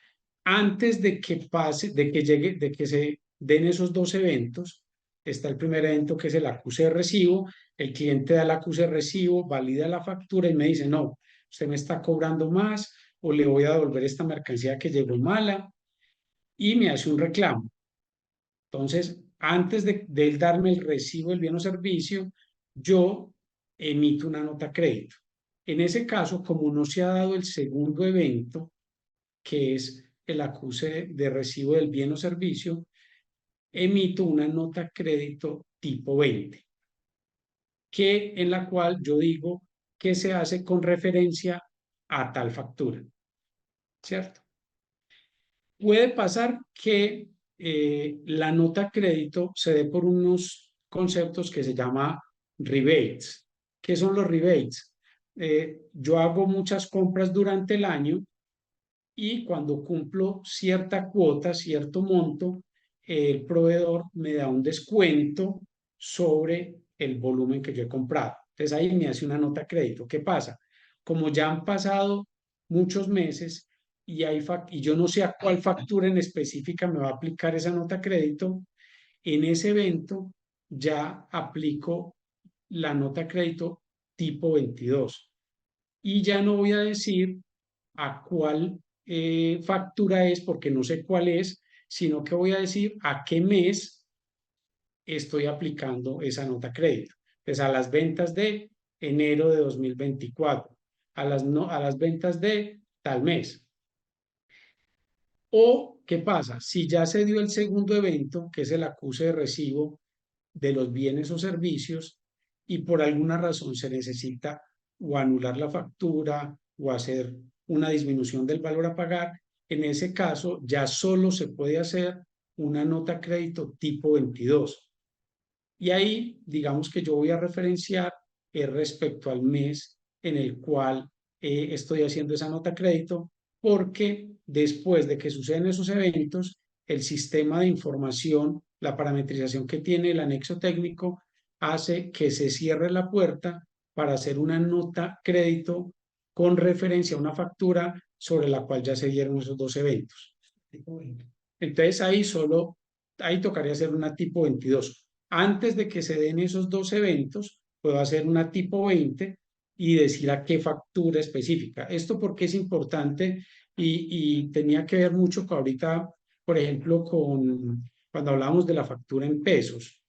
C: antes de que pase, de que llegue, de que se den esos dos eventos, está el primer evento que es el acuse de recibo, el cliente da el acuse de recibo, valida la factura y me dice, no, usted me está cobrando más o le voy a devolver esta mercancía que llegó mala y me hace un reclamo. Entonces, antes de él darme el recibo del bien o servicio, yo emito una nota crédito. En ese caso, como no se ha dado el segundo evento, que es el acuse de recibo del bien o servicio, emito una nota crédito tipo 20, en la cual yo digo que se hace con referencia a tal factura, ¿cierto? Puede pasar que la nota crédito se dé por unos conceptos que se llama rebates. ¿Qué son los rebates? Yo hago muchas compras durante el año y cuando cumplo cierta cuota, cierto monto, el proveedor me da un descuento sobre el volumen que yo he comprado. Entonces ahí me hace una nota crédito. ¿Qué pasa? Como ya han pasado muchos meses y yo no sé a cuál factura en específica me va a aplicar esa nota crédito, en ese evento ya aplico la nota crédito tipo 22 y ya no voy a decir a cuál factura es porque no sé cuál es, sino que voy a decir a qué mes estoy aplicando esa nota crédito. Entonces, a las ventas de enero de 2024, a las ventas de tal mes. O, ¿qué pasa? Si ya se dio el segundo evento, que es el acuse de recibo de los bienes o servicios, y por alguna razón se necesita o anular la factura o hacer una disminución del valor a pagar, en ese caso ya solo se puede hacer una nota crédito tipo 22. Y ahí, digamos que yo voy a referenciar respecto al mes en el cual estoy haciendo esa nota crédito, porque después de que suceden esos eventos, el sistema de información, la parametrización que tiene el anexo técnico, hace que se cierre la puerta para hacer una nota crédito con referencia a una factura sobre la cual ya se dieron esos dos eventos. Entonces ahí tocaría hacer una tipo 22. Antes de que se den esos dos eventos, puedo hacer una tipo 20 y decir a qué factura específica. Esto porque es importante y tenía que ver mucho con ahorita, por ejemplo, cuando hablamos de la factura en pesos,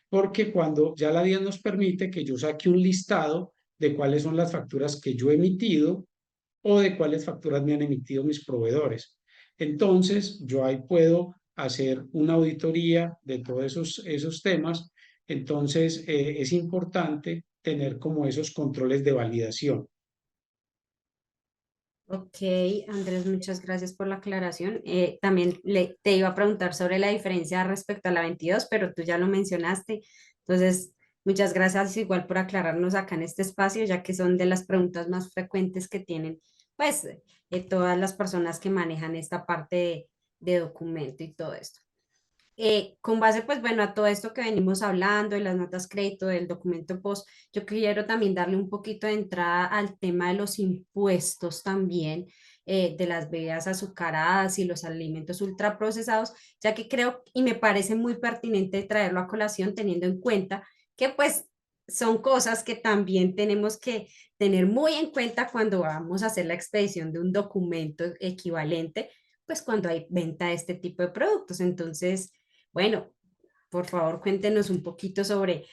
C: porque cuando ya la DIAN nos permite que yo saque un listado de cuáles son las facturas que yo he emitido o de cuáles facturas me han emitido mis proveedores. Entonces, yo ahí puedo hacer una auditoría de todos esos temas. Entonces, es importante tener como esos controles de validación.
B: Ok, Andrés, muchas gracias por la aclaración. También te iba a preguntar sobre la diferencia respecto a la 22, pero tú ya lo mencionaste. Entonces, muchas gracias igual por aclararnos acá en este espacio, ya que son de las preguntas más frecuentes que tienen, pues, todas las personas que manejan esta parte de documento y todo esto. Con base, pues bueno, a todo esto que venimos hablando, de las notas crédito, del documento post, yo quiero también darle un poquito de entrada al tema de los impuestos también, de las bebidas azucaradas y los alimentos ultraprocesados, ya que creo y me parece muy pertinente traerlo a colación teniendo en cuenta que pues son cosas que también tenemos que tener muy en cuenta cuando vamos a hacer la expedición de un documento equivalente, pues cuando hay venta de este tipo de productos. Entonces, bueno, por favor, cuéntenos un poquito sobre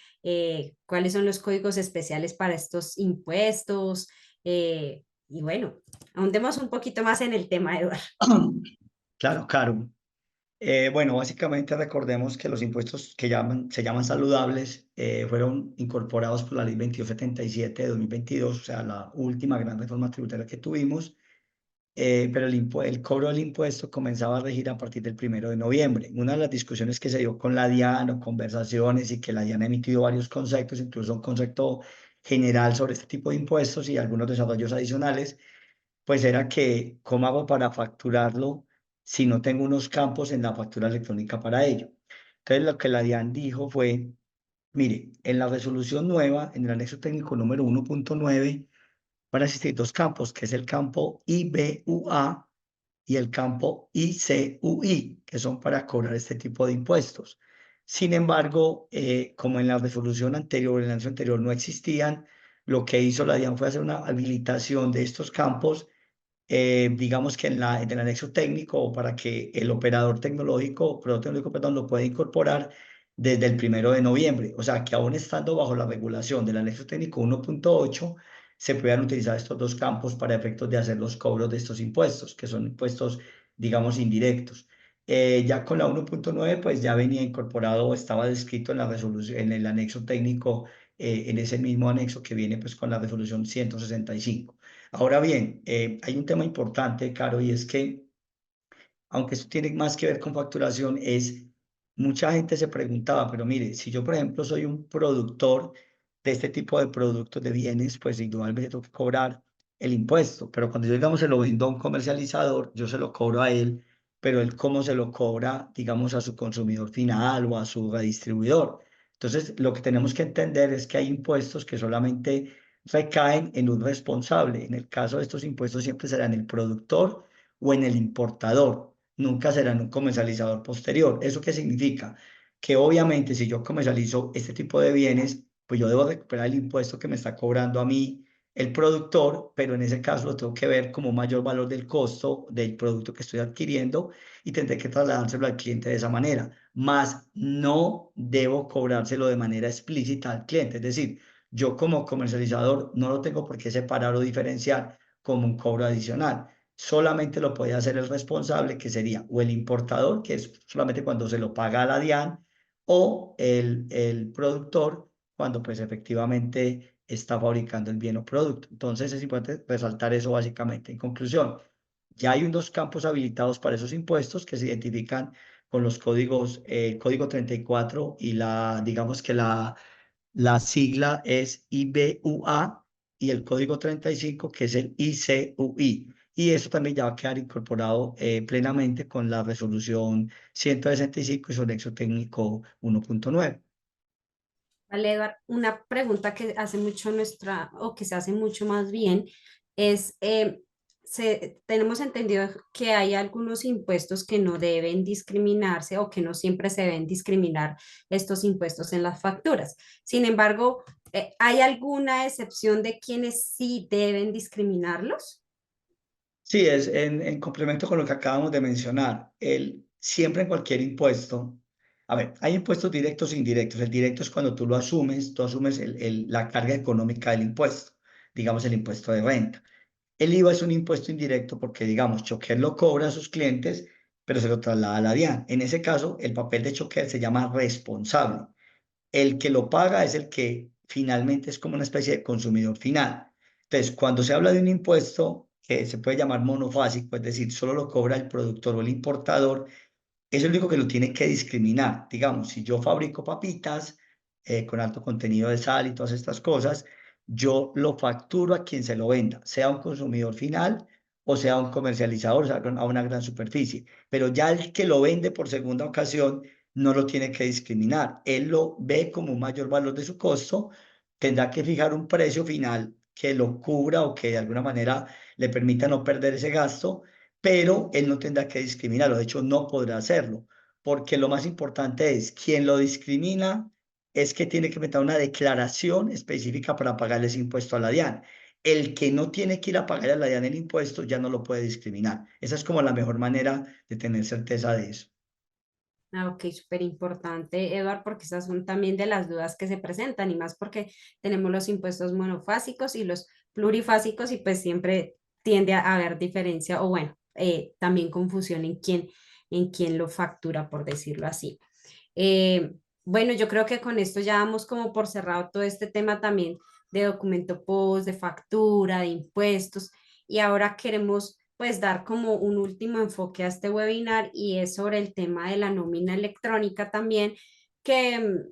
B: cuáles son los códigos especiales para estos impuestos. Y bueno, ahondemos un poquito más en el tema, Eduardo.
D: Claro, Caro. Bueno, básicamente recordemos que los impuestos que se llaman saludables fueron incorporados por la Ley 2277 de 2022, o sea, la última gran reforma tributaria que tuvimos, pero el cobro del impuesto comenzaba a regir a partir del 1 de noviembre. Una de las discusiones que se dio con la DIAN o conversaciones y que la DIAN ha emitido varios conceptos, incluso un concepto general sobre este tipo de impuestos y algunos desarrollos adicionales, pues era que, ¿cómo hago para facturarlo si no tengo unos campos en la factura electrónica para ello? Entonces, lo que la DIAN dijo fue, mire, en la resolución nueva, en el anexo técnico número 1.9, van a existir dos campos, que es el campo IBUA y el campo ICUI, que son para cobrar este tipo de impuestos. Sin embargo, como en la resolución anterior, en el anexo anterior no existían, lo que hizo la DIAN fue hacer una habilitación de estos campos, digamos que en el anexo técnico, para que el operador tecnológico, perdón, lo pueda incorporar desde el 1 de noviembre. O sea, que aún estando bajo la regulación del anexo técnico 1.8, se puedan utilizar estos dos campos para efectos de hacer los cobros de estos impuestos, que son impuestos, digamos, indirectos. Ya con la 1.9, pues ya venía incorporado, estaba descrito en la resolución, en el anexo técnico, en ese mismo anexo que viene pues con la resolución 165. Ahora bien, hay un tema importante, Caro, y es que, aunque esto tiene más que ver con facturación, mucha gente se preguntaba, pero mire, si yo, por ejemplo, soy un productor de este tipo de productos, de bienes, pues indudablemente tengo que cobrar el impuesto, pero cuando yo, digamos, se lo vendo a un comercializador, yo se lo cobro a él, pero él cómo se lo cobra, digamos, a su consumidor final o a su redistribuidor. Entonces, lo que tenemos que entender es que hay impuestos que solamente recaen en un responsable. En el caso de estos impuestos siempre será en el productor o en el importador, nunca será en un comercializador posterior. ¿Eso qué significa? Que obviamente si yo comercializo este tipo de bienes, pues yo debo recuperar el impuesto que me está cobrando a mí el productor, pero en ese caso lo tengo que ver como un mayor valor del costo del producto que estoy adquiriendo y tendré que trasladárselo al cliente de esa manera. Más no debo cobrárselo de manera explícita al cliente. Es decir, yo como comercializador no lo tengo por qué separar o diferenciar como un cobro adicional. Solamente lo puede hacer el responsable, que sería o el importador, que es solamente cuando se lo paga a la DIAN, o el productor, cuando pues efectivamente está fabricando el bien o producto. Entonces es importante resaltar eso básicamente. En conclusión, ya hay unos campos habilitados para esos impuestos que se identifican con los códigos, el código 34 y digamos que la sigla es IBUA y el código 35 que es el ICUI. Y eso también ya va a quedar incorporado plenamente con la resolución 165 y su anexo técnico 1.9.
B: Vale, Eduard, una pregunta que hace mucho o que se hace mucho más bien, es, tenemos entendido que hay algunos impuestos que no deben discriminarse o que no siempre se deben discriminar estos impuestos en las facturas. Sin embargo, ¿hay alguna excepción de quienes sí deben discriminarlos?
D: Sí, es en complemento con lo que acabamos de mencionar. Siempre en cualquier impuesto, a ver, hay impuestos directos e indirectos. El directo es cuando tú asumes la carga económica del impuesto, digamos el impuesto de renta. El IVA es un impuesto indirecto porque, digamos, Choquer lo cobra a sus clientes, pero se lo traslada a la DIAN. En ese caso, el papel de Choquer se llama responsable. El que lo paga es el que finalmente es como una especie de consumidor final. Entonces, cuando se habla de un impuesto que se puede llamar monofásico, es decir, solo lo cobra el productor o el importador, es el único que lo tiene que discriminar. Digamos, si yo fabrico papitas con alto contenido de sal y todas estas cosas, yo lo facturo a quien se lo venda, sea un consumidor final o sea un comercializador, o sea, a una gran superficie. Pero ya el que lo vende por segunda ocasión no lo tiene que discriminar. Él lo ve como un mayor valor de su costo, tendrá que fijar un precio final que lo cubra o que de alguna manera le permita no perder ese gasto, pero él no tendrá que discriminarlo, de hecho no podrá hacerlo, porque lo más importante es, quien lo discrimina es que tiene que meter una declaración específica para pagarle ese impuesto a la DIAN. El que no tiene que ir a pagar a la DIAN el impuesto ya no lo puede discriminar. Esa es como la mejor manera de tener certeza de eso.
B: Ah, ok, súper importante, Eduard, porque esas son también de las dudas que se presentan y más porque tenemos los impuestos monofásicos y los plurifásicos y pues siempre tiende a haber diferencia o bueno, también confusión en quién lo factura, por decirlo así. Eh, bueno, yo creo que con esto ya damos como por cerrado todo este tema también de documento post, de factura, de impuestos y ahora queremos pues dar como un último enfoque a este webinar y es sobre el tema de la nómina electrónica también, que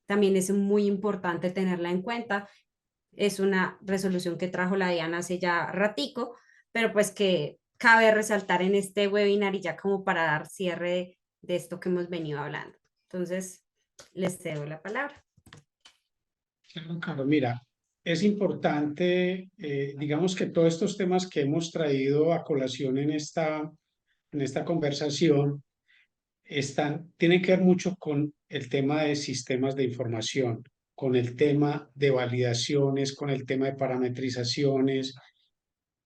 B: también es muy importante tenerla en cuenta es una resolución que trajo la DIAN hace ya ratico, pero pues que cabe resaltar en este webinar y ya como para dar cierre de esto que hemos venido hablando. Entonces, les cedo la palabra.
C: Claro, Caro, mira, es importante, digamos que todos estos temas que hemos traído a colación en esta conversación tienen que ver mucho con el tema de sistemas de información, con el tema de validaciones, con el tema de parametrizaciones.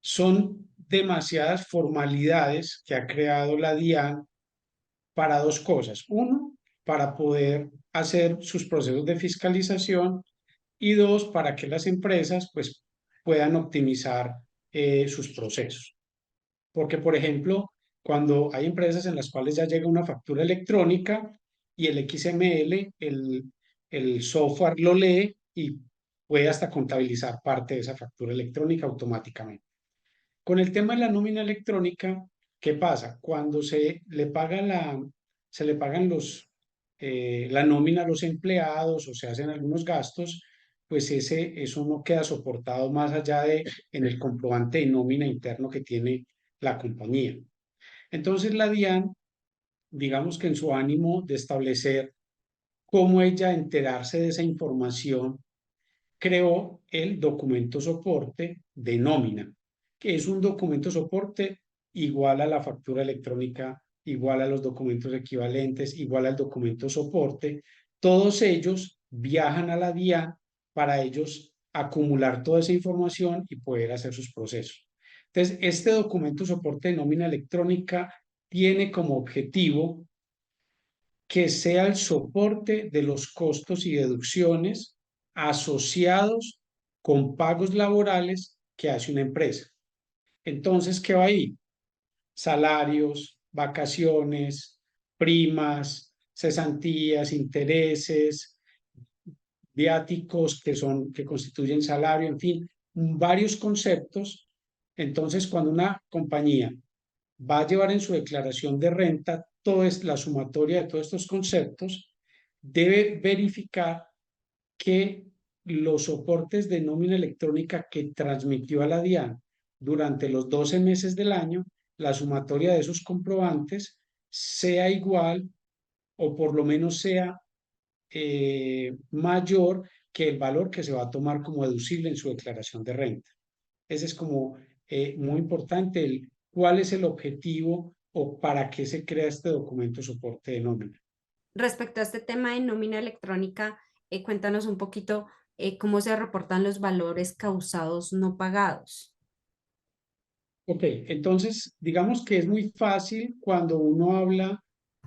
C: Son demasiadas formalidades que ha creado la DIAN para dos cosas. Uno, para poder hacer sus procesos de fiscalización y dos, para que las empresas pues, puedan optimizar sus procesos. Porque, por ejemplo, cuando hay empresas en las cuales ya llega una factura electrónica y el XML, el software lo lee y puede hasta contabilizar parte de esa factura electrónica automáticamente. Con el tema de la nómina electrónica, ¿qué pasa? Cuando se le pagan la nómina a los empleados o se hacen algunos gastos, pues eso no queda soportado más allá de en el comprobante de nómina interno que tiene la compañía. Entonces la DIAN, digamos que en su ánimo de establecer cómo ella enterarse de esa información, creó el documento soporte de nómina, que es un documento soporte igual a la factura electrónica, igual a los documentos equivalentes, igual al documento soporte. Todos ellos viajan a la DIAN para ellos acumular toda esa información y poder hacer sus procesos. Entonces, este documento soporte de nómina electrónica tiene como objetivo que sea el soporte de los costos y deducciones asociados con pagos laborales que hace una empresa. Entonces, ¿qué va ahí? Salarios, vacaciones, primas, cesantías, intereses, viáticos que constituyen salario, en fin, varios conceptos. Entonces, cuando una compañía va a llevar en su declaración de renta toda la sumatoria de todos estos conceptos, debe verificar que los soportes de nómina electrónica que transmitió a la DIAN durante los 12 meses del año, la sumatoria de esos comprobantes sea igual o por lo menos sea mayor que el valor que se va a tomar como deducible en su declaración de renta. Ese es como muy importante, cuál es el objetivo o para qué se crea este documento soporte de nómina.
B: Respecto a este tema de nómina electrónica, cuéntanos un poquito cómo se reportan los valores causados no pagados.
C: Ok, entonces digamos que es muy fácil cuando uno habla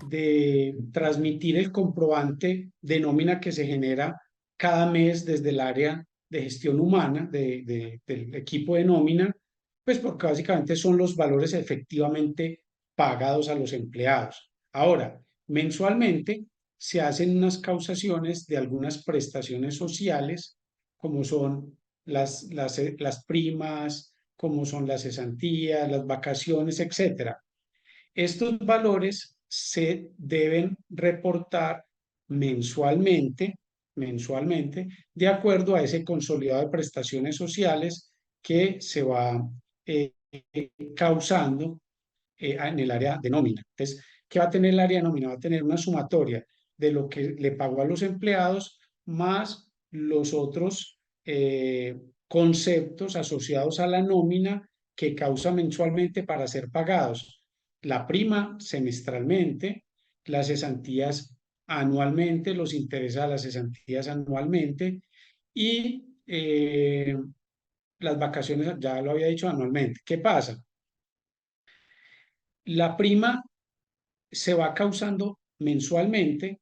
C: de transmitir el comprobante de nómina que se genera cada mes desde el área de gestión humana del equipo de nómina, pues porque básicamente son los valores efectivamente pagados a los empleados. Ahora, mensualmente se hacen unas causaciones de algunas prestaciones sociales, como son las primas, como son las cesantías, las vacaciones, etcétera. Estos valores se deben reportar mensualmente, de acuerdo a ese consolidado de prestaciones sociales que se va causando en el área de nómina. Entonces, ¿qué va a tener el área de nómina? Va a tener una sumatoria de lo que le pagó a los empleados más los otros conceptos asociados a la nómina que causa mensualmente para ser pagados. La prima semestralmente, las cesantías anualmente, los intereses a las cesantías anualmente y las vacaciones, ya lo había dicho, anualmente. ¿Qué pasa? La prima se va causando mensualmente,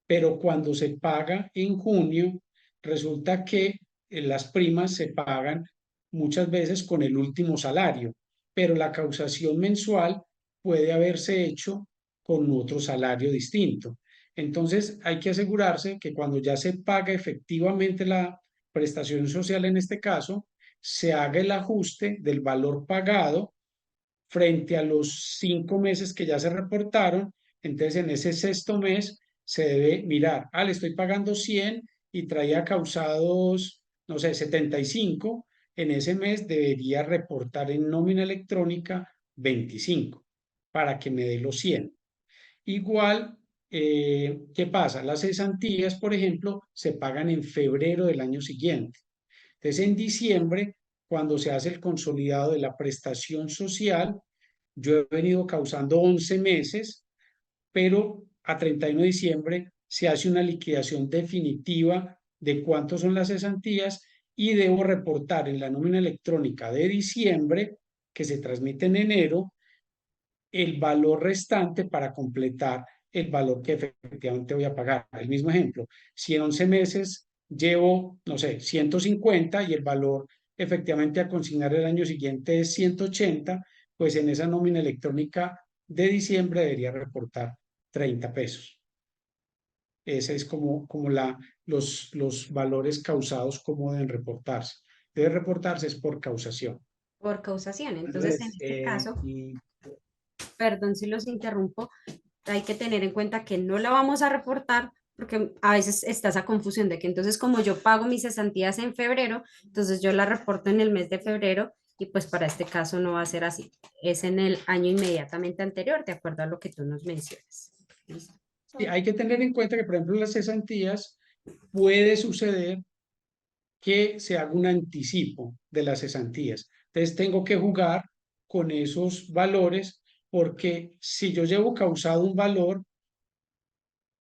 C: pero cuando se paga en junio, resulta que las primas se pagan muchas veces con el último salario, pero la causación mensual puede haberse hecho con otro salario distinto. Entonces hay que asegurarse que cuando ya se paga efectivamente la prestación social en este caso, se haga el ajuste del valor pagado frente a los 5 meses que ya se reportaron. Entonces, en ese sexto mes se debe mirar, le estoy pagando 100 y traía causados no sé, 75, en ese mes debería reportar en nómina electrónica 25 para que me dé los 100. Igual, ¿qué pasa? Las cesantías, por ejemplo, se pagan en febrero del año siguiente. Entonces, en diciembre, cuando se hace el consolidado de la prestación social, yo he venido causando 11 meses, pero a 31 de diciembre se hace una liquidación definitiva de cuántos son las cesantías y debo reportar en la nómina electrónica de diciembre, que se transmite en enero, el valor restante para completar el valor que efectivamente voy a pagar. El mismo ejemplo, si en 11 meses llevo, no sé, 150 y el valor efectivamente a consignar el año siguiente es 180, pues en esa nómina electrónica de diciembre debería reportar 30 pesos. Ese es los valores causados como deben reportarse. Debe reportarse es por causación.
B: Por causación. Entonces, en
D: Andrés,
B: este caso,
D: y
B: perdón si los interrumpo, hay que tener en cuenta que no la vamos a reportar porque a veces está esa confusión de que entonces como yo pago mis cesantías en febrero, entonces yo la reporto en el mes de febrero y pues para este caso no va a ser así. Es en el año inmediatamente anterior, de acuerdo a lo que tú nos mencionas. ¿Listo?
C: Y hay que tener en cuenta que, por ejemplo, en las cesantías puede suceder que se haga un anticipo de las cesantías. Entonces tengo que jugar con esos valores porque si yo llevo causado un valor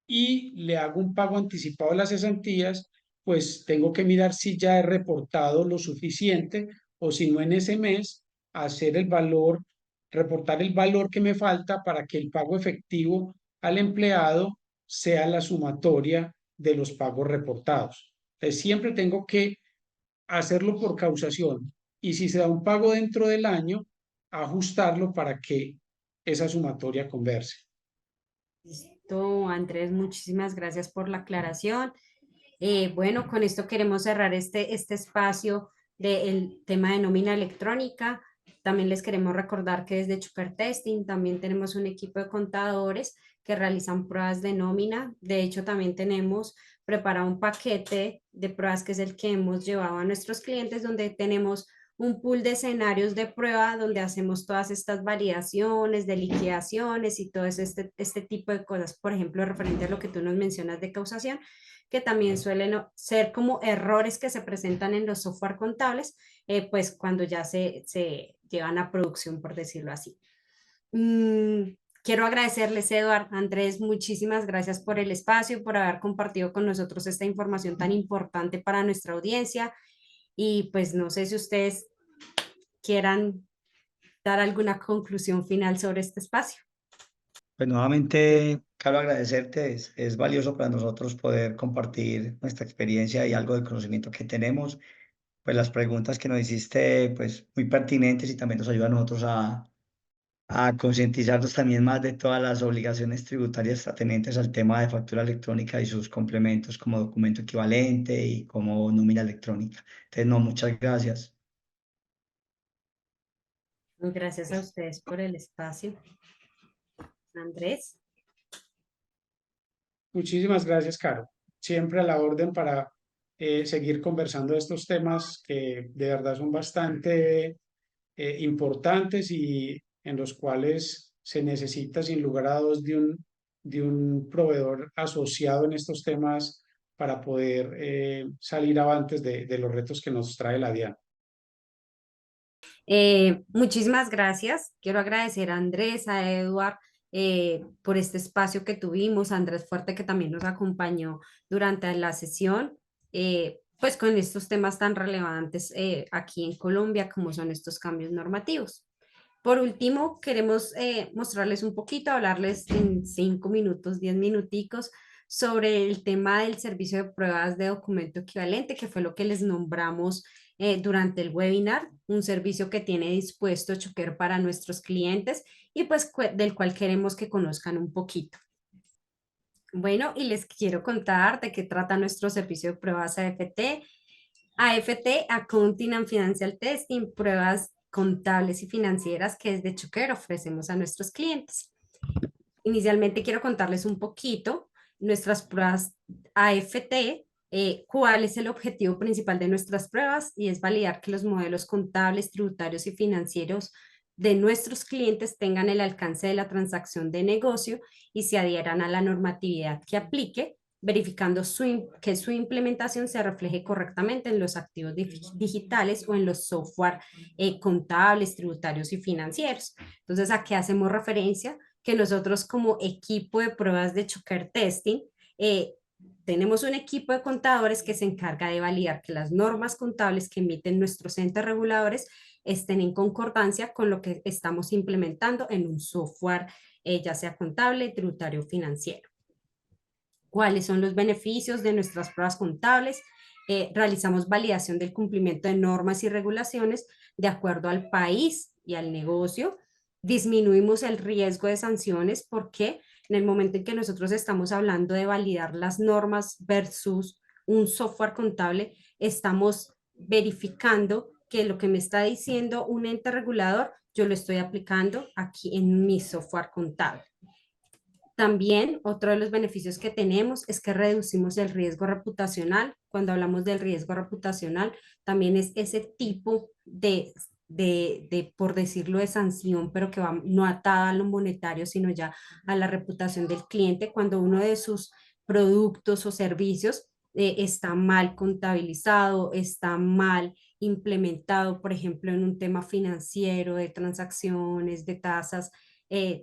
C: y le hago un pago anticipado de las cesantías, pues tengo que mirar si ya he reportado lo suficiente o si no en ese mes, hacer el valor, reportar el valor que me falta para que el pago efectivo al empleado sea la sumatoria de los pagos reportados. Entonces, siempre tengo que hacerlo por causación y si se da un pago dentro del año, ajustarlo para que esa sumatoria converse.
B: Listo, Andrés, muchísimas gracias por la aclaración. Bueno, con esto queremos cerrar este espacio del tema de nómina electrónica. También les queremos recordar que desde Chucar Testing también tenemos un equipo de contadores que realizan pruebas de nómina. De hecho, también tenemos preparado un paquete de pruebas que es el que hemos llevado a nuestros clientes, donde tenemos un pool de escenarios de prueba donde hacemos todas estas variaciones de liquidaciones y todo este tipo de cosas. Por ejemplo, referente a lo que tú nos mencionas de causación, que también suelen ser como errores que se presentan en los software contables, pues cuando ya se llevan a producción, por decirlo así. Quiero agradecerles, Eduard, Andrés, muchísimas gracias por el espacio, por haber compartido con nosotros esta información tan importante para nuestra audiencia. Y pues no sé si ustedes quieran dar alguna conclusión final sobre este espacio.
D: pues nuevamente, quiero agradecerte, es valioso para nosotros poder compartir nuestra experiencia y algo del conocimiento que tenemos. Pues las preguntas que nos hiciste, pues muy pertinentes y también nos ayudan a nosotros a concientizarnos también más de todas las obligaciones tributarias atenentes al tema de factura electrónica y sus complementos como documento equivalente y como nómina electrónica. Entonces, no, muchas gracias.
B: Gracias a ustedes por el espacio. Andrés.
C: Muchísimas gracias, Caro. Siempre a la orden para seguir conversando de estos temas que de verdad son bastante importantes y en los cuales se necesita sin lugar a dudas de un proveedor asociado en estos temas para poder salir avantes de los retos que nos trae la DIAN.
B: Muchísimas gracias. Quiero agradecer a Andrés, a Eduard, por este espacio que tuvimos, a Andrés Fuerte que también nos acompañó durante la sesión, pues con estos temas tan relevantes aquí en Colombia como son estos cambios normativos. Por último, queremos mostrarles un poquito, hablarles en 5 minutos, 10 minuticos sobre el tema del servicio de pruebas de documento equivalente, que fue lo que les nombramos durante el webinar, un servicio que tiene dispuesto Choker para nuestros clientes y pues del cual queremos que conozcan un poquito. Bueno, y les quiero contar de qué trata nuestro servicio de pruebas AFT. AFT, Accounting and Financial Testing, pruebas contables y financieras que desde Choker ofrecemos a nuestros clientes. Inicialmente quiero contarles un poquito. Nuestras pruebas AFT cuál es el objetivo principal de nuestras pruebas y es validar que los modelos contables, tributarios y financieros de nuestros clientes tengan el alcance de la transacción de negocio y se adhieran a la normatividad que aplique, verificando que su implementación se refleje correctamente en los activos digitales o en los software contables, tributarios y financieros. Entonces, ¿a qué hacemos referencia? Que nosotros como equipo de pruebas de Choker Testing, tenemos un equipo de contadores que se encarga de validar que las normas contables que emiten nuestros entes reguladores estén en concordancia con lo que estamos implementando en un software, ya sea contable, tributario o financiero. ¿Cuáles son los beneficios de nuestras pruebas contables? Realizamos validación del cumplimiento de normas y regulaciones de acuerdo al país y al negocio. Disminuimos el riesgo de sanciones porque en el momento en que nosotros estamos hablando de validar las normas versus un software contable, estamos verificando que lo que me está diciendo un ente regulador, yo lo estoy aplicando aquí en mi software contable. También otro de los beneficios que tenemos es que reducimos el riesgo reputacional. Cuando hablamos del riesgo reputacional, también es ese tipo por decirlo, de sanción, pero que va no atada a lo monetario, sino ya a la reputación del cliente. Cuando uno de sus productos o servicios está mal contabilizado, está mal implementado, por ejemplo, en un tema financiero, de transacciones, de tasas,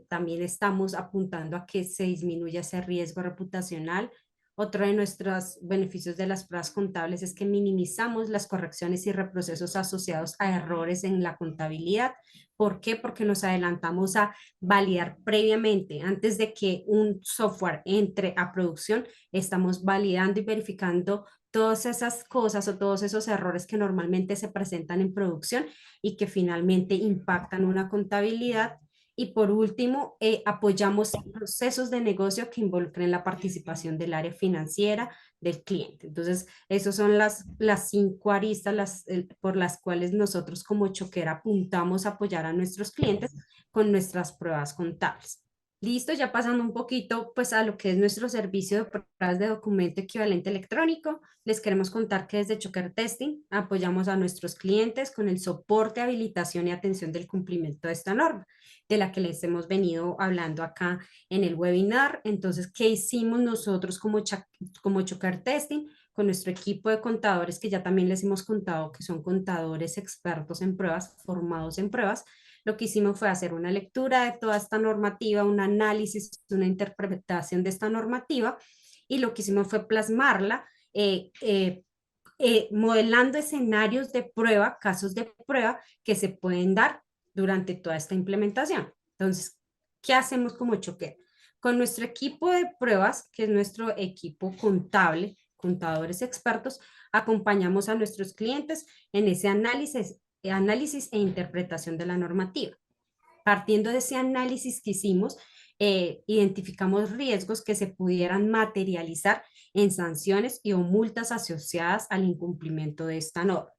B: también estamos apuntando a que se disminuya ese riesgo reputacional. Otro de nuestros beneficios de las pruebas contables es que minimizamos las correcciones y reprocesos asociados a errores en la contabilidad. ¿Por qué? Porque nos adelantamos a validar previamente, antes de que un software entre a producción, estamos validando y verificando todas esas cosas o todos esos errores que normalmente se presentan en producción y que finalmente impactan una contabilidad. Y por último, apoyamos procesos de negocio que involucren la participación del área financiera del cliente. Entonces, esas son las 5 aristas por las cuales nosotros como Choker apuntamos a apoyar a nuestros clientes con nuestras pruebas contables. Listo, ya pasando un poquito pues a lo que es nuestro servicio de pruebas de documento equivalente electrónico, les queremos contar que desde Choker Testing apoyamos a nuestros clientes con el soporte, habilitación y atención del cumplimiento de esta norma, de la que les hemos venido hablando acá en el webinar. Entonces, ¿qué hicimos nosotros como Choker Testing? Con nuestro equipo de contadores, que ya también les hemos contado que son contadores expertos en pruebas, formados en pruebas, lo que hicimos fue hacer una lectura de toda esta normativa, un análisis, una interpretación de esta normativa, y lo que hicimos fue plasmarla, modelando escenarios de prueba, casos de prueba que se pueden dar durante toda esta implementación. Entonces, ¿qué hacemos como Choker? Con nuestro equipo de pruebas, que es nuestro equipo contable, contadores expertos, acompañamos a nuestros clientes en ese análisis e interpretación de la normativa. Partiendo de ese análisis que hicimos, identificamos riesgos que se pudieran materializar en sanciones y o multas asociadas al incumplimiento de esta norma.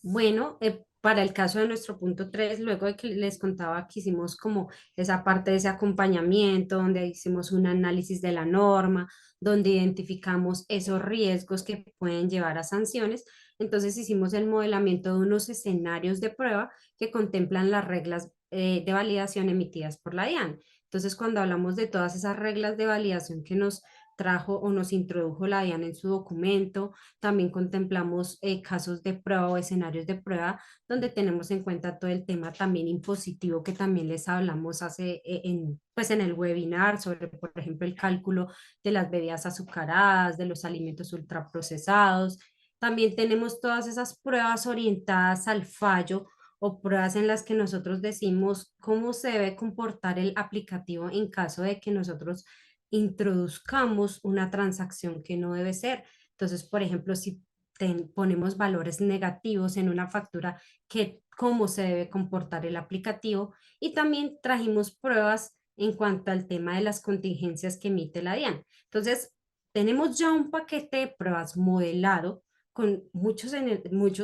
B: Bueno, para el caso de nuestro punto 3, luego de que les contaba que hicimos como esa parte de ese acompañamiento, donde hicimos un análisis de la norma, donde identificamos esos riesgos que pueden llevar a sanciones, entonces hicimos el modelamiento de unos escenarios de prueba que contemplan las reglas de validación emitidas por la DIAN. Entonces, cuando hablamos de todas esas reglas de validación que nos trajo o nos introdujo la DIAN en su documento, también contemplamos casos de prueba o escenarios de prueba donde tenemos en cuenta todo el tema también impositivo que también les hablamos pues en el webinar sobre, por ejemplo, el cálculo de las bebidas azucaradas, de los alimentos ultraprocesados. También tenemos todas esas pruebas orientadas al fallo o pruebas en las que nosotros decimos cómo se debe comportar el aplicativo en caso de que nosotros introduzcamos una transacción que no debe ser. Entonces, por ejemplo, si ponemos valores negativos en una factura, cómo se debe comportar el aplicativo. Y también trajimos pruebas en cuanto al tema de las contingencias que emite la DIAN. Entonces, tenemos ya un paquete de pruebas modelado con muchos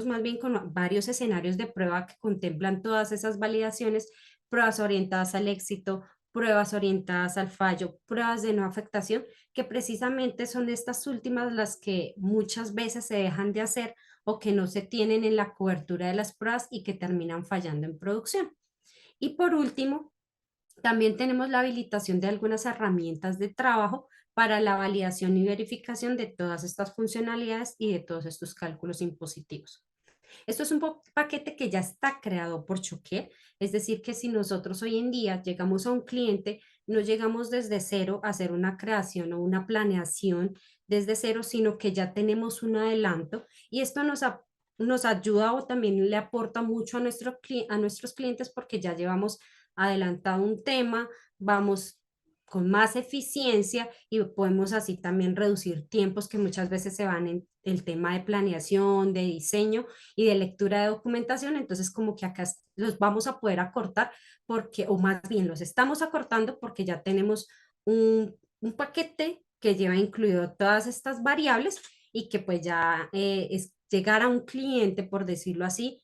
B: más bien con varios escenarios de prueba que contemplan todas esas validaciones, pruebas orientadas al éxito, pruebas orientadas al fallo, pruebas de no afectación, que precisamente son estas últimas las que muchas veces se dejan de hacer o que no se tienen en la cobertura de las pruebas y que terminan fallando en producción. Y por último, también tenemos la habilitación de algunas herramientas de trabajo para la validación y verificación de todas estas funcionalidades y de todos estos cálculos impositivos. Esto es un paquete que ya está creado por Choquer, es decir, que si nosotros hoy en día llegamos a un cliente, no llegamos desde cero a hacer una creación o una planeación desde cero, sino que ya tenemos un adelanto y esto nos ayuda o también le aporta mucho a, a nuestros clientes porque ya llevamos adelantado un tema, vamos con más eficiencia y podemos así también reducir tiempos que muchas veces se van en el tema de planeación, de diseño y de lectura de documentación. Entonces, como que acá los vamos a poder acortar porque, o más bien los estamos acortando porque ya tenemos un paquete que lleva incluido todas estas variables y que pues ya es llegar a un cliente, por decirlo así,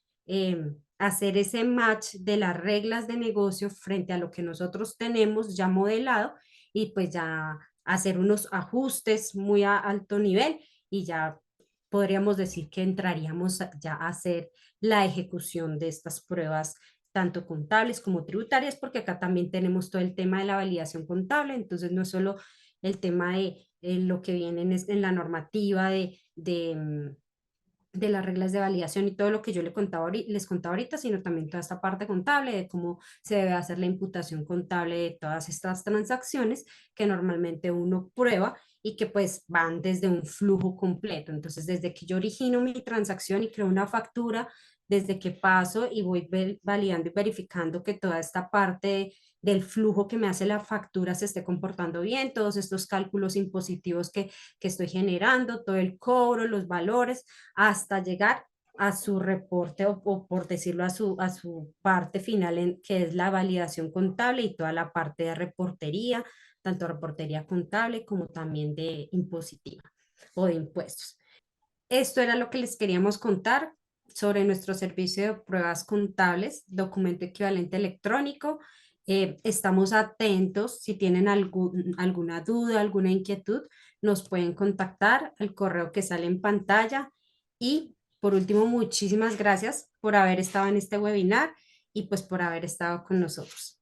B: hacer ese match de las reglas de negocio frente a lo que nosotros tenemos ya modelado y pues ya hacer unos ajustes muy a alto nivel y ya podríamos decir que entraríamos ya a hacer la ejecución de estas pruebas tanto contables como tributarias, porque acá también tenemos todo el tema de la validación contable, entonces no es solo el tema de lo que viene en la normativa de las reglas de validación y todo lo que yo les contaba ahorita, sino también toda esta parte contable de cómo se debe hacer la imputación contable de todas estas transacciones que normalmente uno prueba y que pues van desde un flujo completo. Entonces, desde que yo origino mi transacción y creo una factura, desde que paso y voy validando y verificando que toda esta parte del flujo que me hace la factura se esté comportando bien, todos estos cálculos impositivos que estoy generando, todo el cobro, los valores, hasta llegar a su reporte o por decirlo a su parte final, que es la validación contable y toda la parte de reportería, tanto reportería contable como también de impositiva o de impuestos. Esto era lo que les queríamos contar sobre nuestro servicio de pruebas contables, documento equivalente electrónico. Estamos atentos, si tienen alguna duda, alguna inquietud, nos pueden contactar al correo que sale en pantalla. Y por último, muchísimas gracias por haber estado en este webinar y pues por haber estado con nosotros.